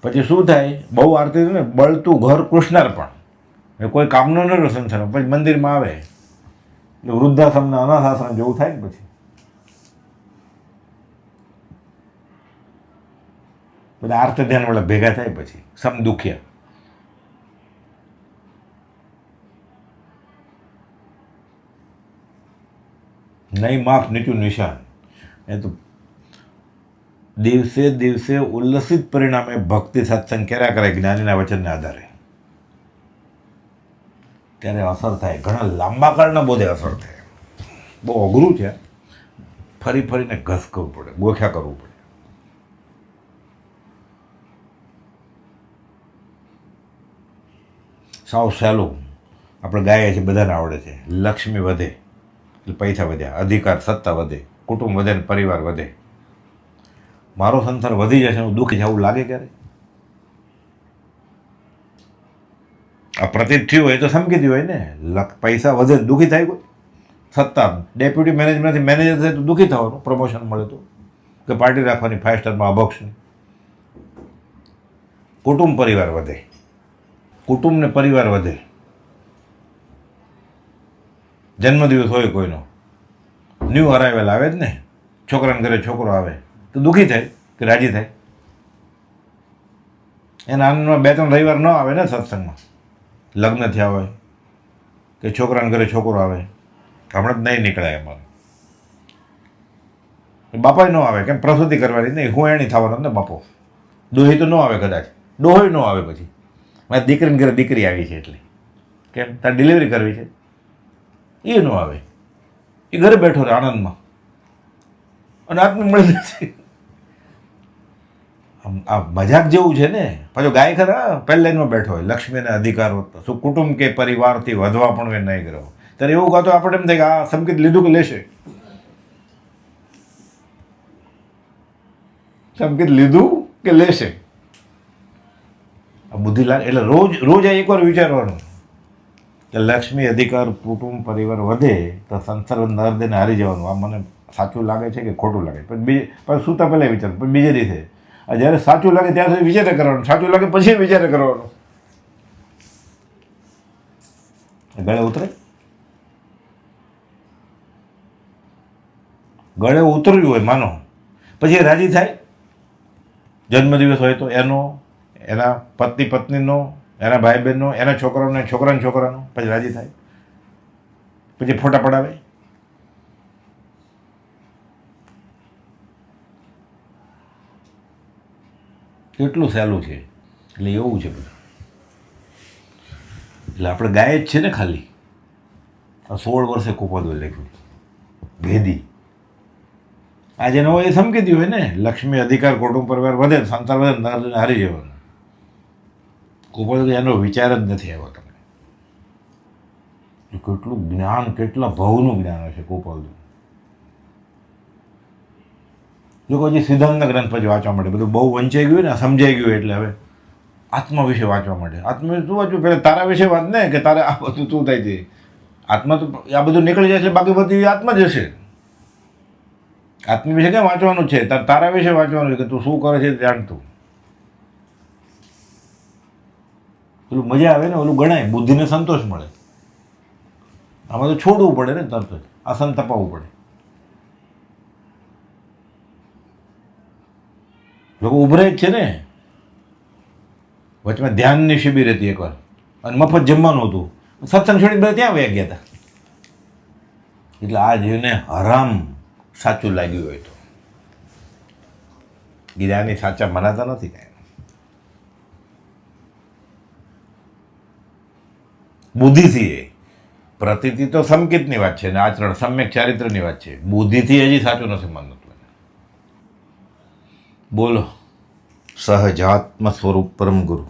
S1: પછી શું થાય? બહુ આરતી ને બળતું ઘર કૃષ્ણાર્પણ, એ કોઈ કામનો ન સંસાર, પછી મંદિરમાં આવે એટલે વૃદ્ધાશ્રમના અનાથ આશ્રમ જેવું થાય ને. પછી બધા આર્ત ધ્યાનવાળા ભેગા થાય, પછી સમ દુખ્યા. નહીં માફ નીચું નિશાન. એ તો દિવસે દિવસે ઉલ્લસિત પરિણામે ભક્તિ સત્સંગ કર્યા કરે જ્ઞાનીના વચનને આધારે, ત્યારે અસર થાય, ઘણા લાંબા કાળના બોધે અસર થાય. બહુ અઘરું છે, ફરી ફરીને ઘસ કરવું પડે, ગોખ્યા કરવું પડે. સાવ સહેલું આપણે ગાઈએ છીએ, બધાને આવડે છે. લક્ષ્મી વધે એટલે પૈસા વધ્યા, અધિકાર સત્તા વધે, કુટુંબ વધે ને પરિવાર વધે. મારો સંસાર વધી જશે, હું દુઃખી છે એવું લાગે ક્યારે? આ પ્રતીત થયું હોય તો સમકી હોય ને. પૈસા વધે દુઃખી થાય કોઈ? સત્તા, ડેપ્યુટી મેનેજમેન્ટથી મેનેજર થાય તો દુઃખી થવાનું, પ્રમોશન મળે તો, કે પાર્ટી રાખવાની 5 સ્ટારમાં અભક્ષની. કુટુંબ પરિવાર વધે, કુટુંબ ને પરિવાર વધે. જન્મદિવસ હોય કોઈનો, ન્યૂ અરાઇવલ આવે જ ને, છોકરાને ઘરે છોકરો આવે તો દુઃખી થાય કે રાજી થાય? એના આનંદમાં 2-3 રવિવાર ન આવે ને સત્સંગમાં. લગ્ન થયા હોય કે છોકરાને ઘરે છોકરો આવે, હમણાં જ નહીં નીકળાય અમારે, બાપા ન આવે, કેમ? પ્રસૂતિ કરવાની નહીં, હું એની થવાનો ને બાપો. દોહી તો ન આવે કદાચ, ડોહોય ન આવે. પછી મારી દીકરીને ઘરે દીકરી આવી છે એટલે, કેમ? તારે ડિલિવરી કરવી છે, એ ન આવે. એ ઘરે બેઠો રહે આનંદમાં અને આત્મ મળી જશે. આ મજાક જેવું છે ને. પાછો ગાય ખરા પહેલી લાઈનમાં બેઠો હોય, લક્ષ્મીને અધિકાર હોતો શું કુટુંબ કે પરિવારથી વધવા પણ એ નહીં કરો. ત્યારે એવું કહો તો આપણે એમ થાય કે આ સંકેત લીધું કે લેશે, સંકેત લીધું કે લેશે. આ બુદ્ધિ લાગે એટલે રોજ રોજ આ એકવાર વિચારવાનું કે લક્ષ્મી અધિકાર કુટુંબ પરિવાર વધે તો સંસાર નરદેને હારી જવાનું. આ મને સાચું લાગે છે કે ખોટું લાગે? પણ સૂતા પહેલાં વિચાર, પણ બીજે દિવસે આ જ્યારે સાચું લાગે ત્યાં સુધી વિચાર કરવાનું, સાચું લાગે પછી વિચાર કરવાનો. ગળે ઉતરે, ગળે ઉતર્યું હોય માનો, પછી એ રાજી થાય. જન્મદિવસ હોય તો એનો, એના પત્ની પત્નીનો, એના ભાઈ બહેનનો, એના છોકરાનો, છોકરાના છોકરાનો, પછી રાજી થાય. પછી ફોટા પડાવે. કેટલું સહેલું છે. એટલે એવું છે બધું. એટલે આપણે ગાય જ છે ને ખાલી. આ 16 વર્ષે કુપોદો લખ્યું ભેદી. આજે નવો એ સમકી દઉં હોય ને, લક્ષ્મી અધિકાર કુટુંબ પરિવાર વધે, સંસાર વધે, નર હારી જવાનું. કુપોદો એનો વિચાર જ નથી આવ્યો તમને. કેટલું જ્ઞાન, કેટલા ભવનું જ્ઞાન હશે કુપોદો. જો કોઈ હજી સિદ્ધાંતના ગ્રંથ પછી વાંચવા માટે બધું બહુ વંચાઈ ગયું ને સમજાઈ ગયું એટલે હવે આત્મા વિશે વાંચવા માટે. આત્મા વિશે તું વાંચવું પહેલાં તારા વિશે વાત ને કે તારે આ બધું તું થાય છે. આત્મા તો આ બધું નીકળી જાય છે, બાકી બધી આત્મા જ હશે. આત્મા વિશે ક્યાં વાંચવાનું છે? તારા વિશે વાંચવાનું છે કે તું શું કરે છે જાણતું. પેલું મજા આવે ને ઓલું ગણાય, બુદ્ધિને સંતોષ મળે. આમાં તો છોડવું પડે ને તરત જ, આસન તપાવવું પડે. લોકો ઉભરાય જ છે ને. વચમાં ધ્યાનની શિબિર હતી એકવાર અને મફત જમવાનું હતું. સત્સંગ છોડીને બધા ત્યાં વયા ગયા હતા. એટલે આ જીવને હરામ સાચું લાગ્યું હોય તો ગીરાની સાચા મનાતા નથી કાંઈ. બુદ્ધિથી એ પ્રતીતિ તો સંકેતની વાત છે ને આચરણ સમ્યક ચારિત્રની વાત છે. બુદ્ધિથી હજી સાચું નથી માનતું. બોલો સહજાત્મ સ્વરૂપ પરમ ગુરુ.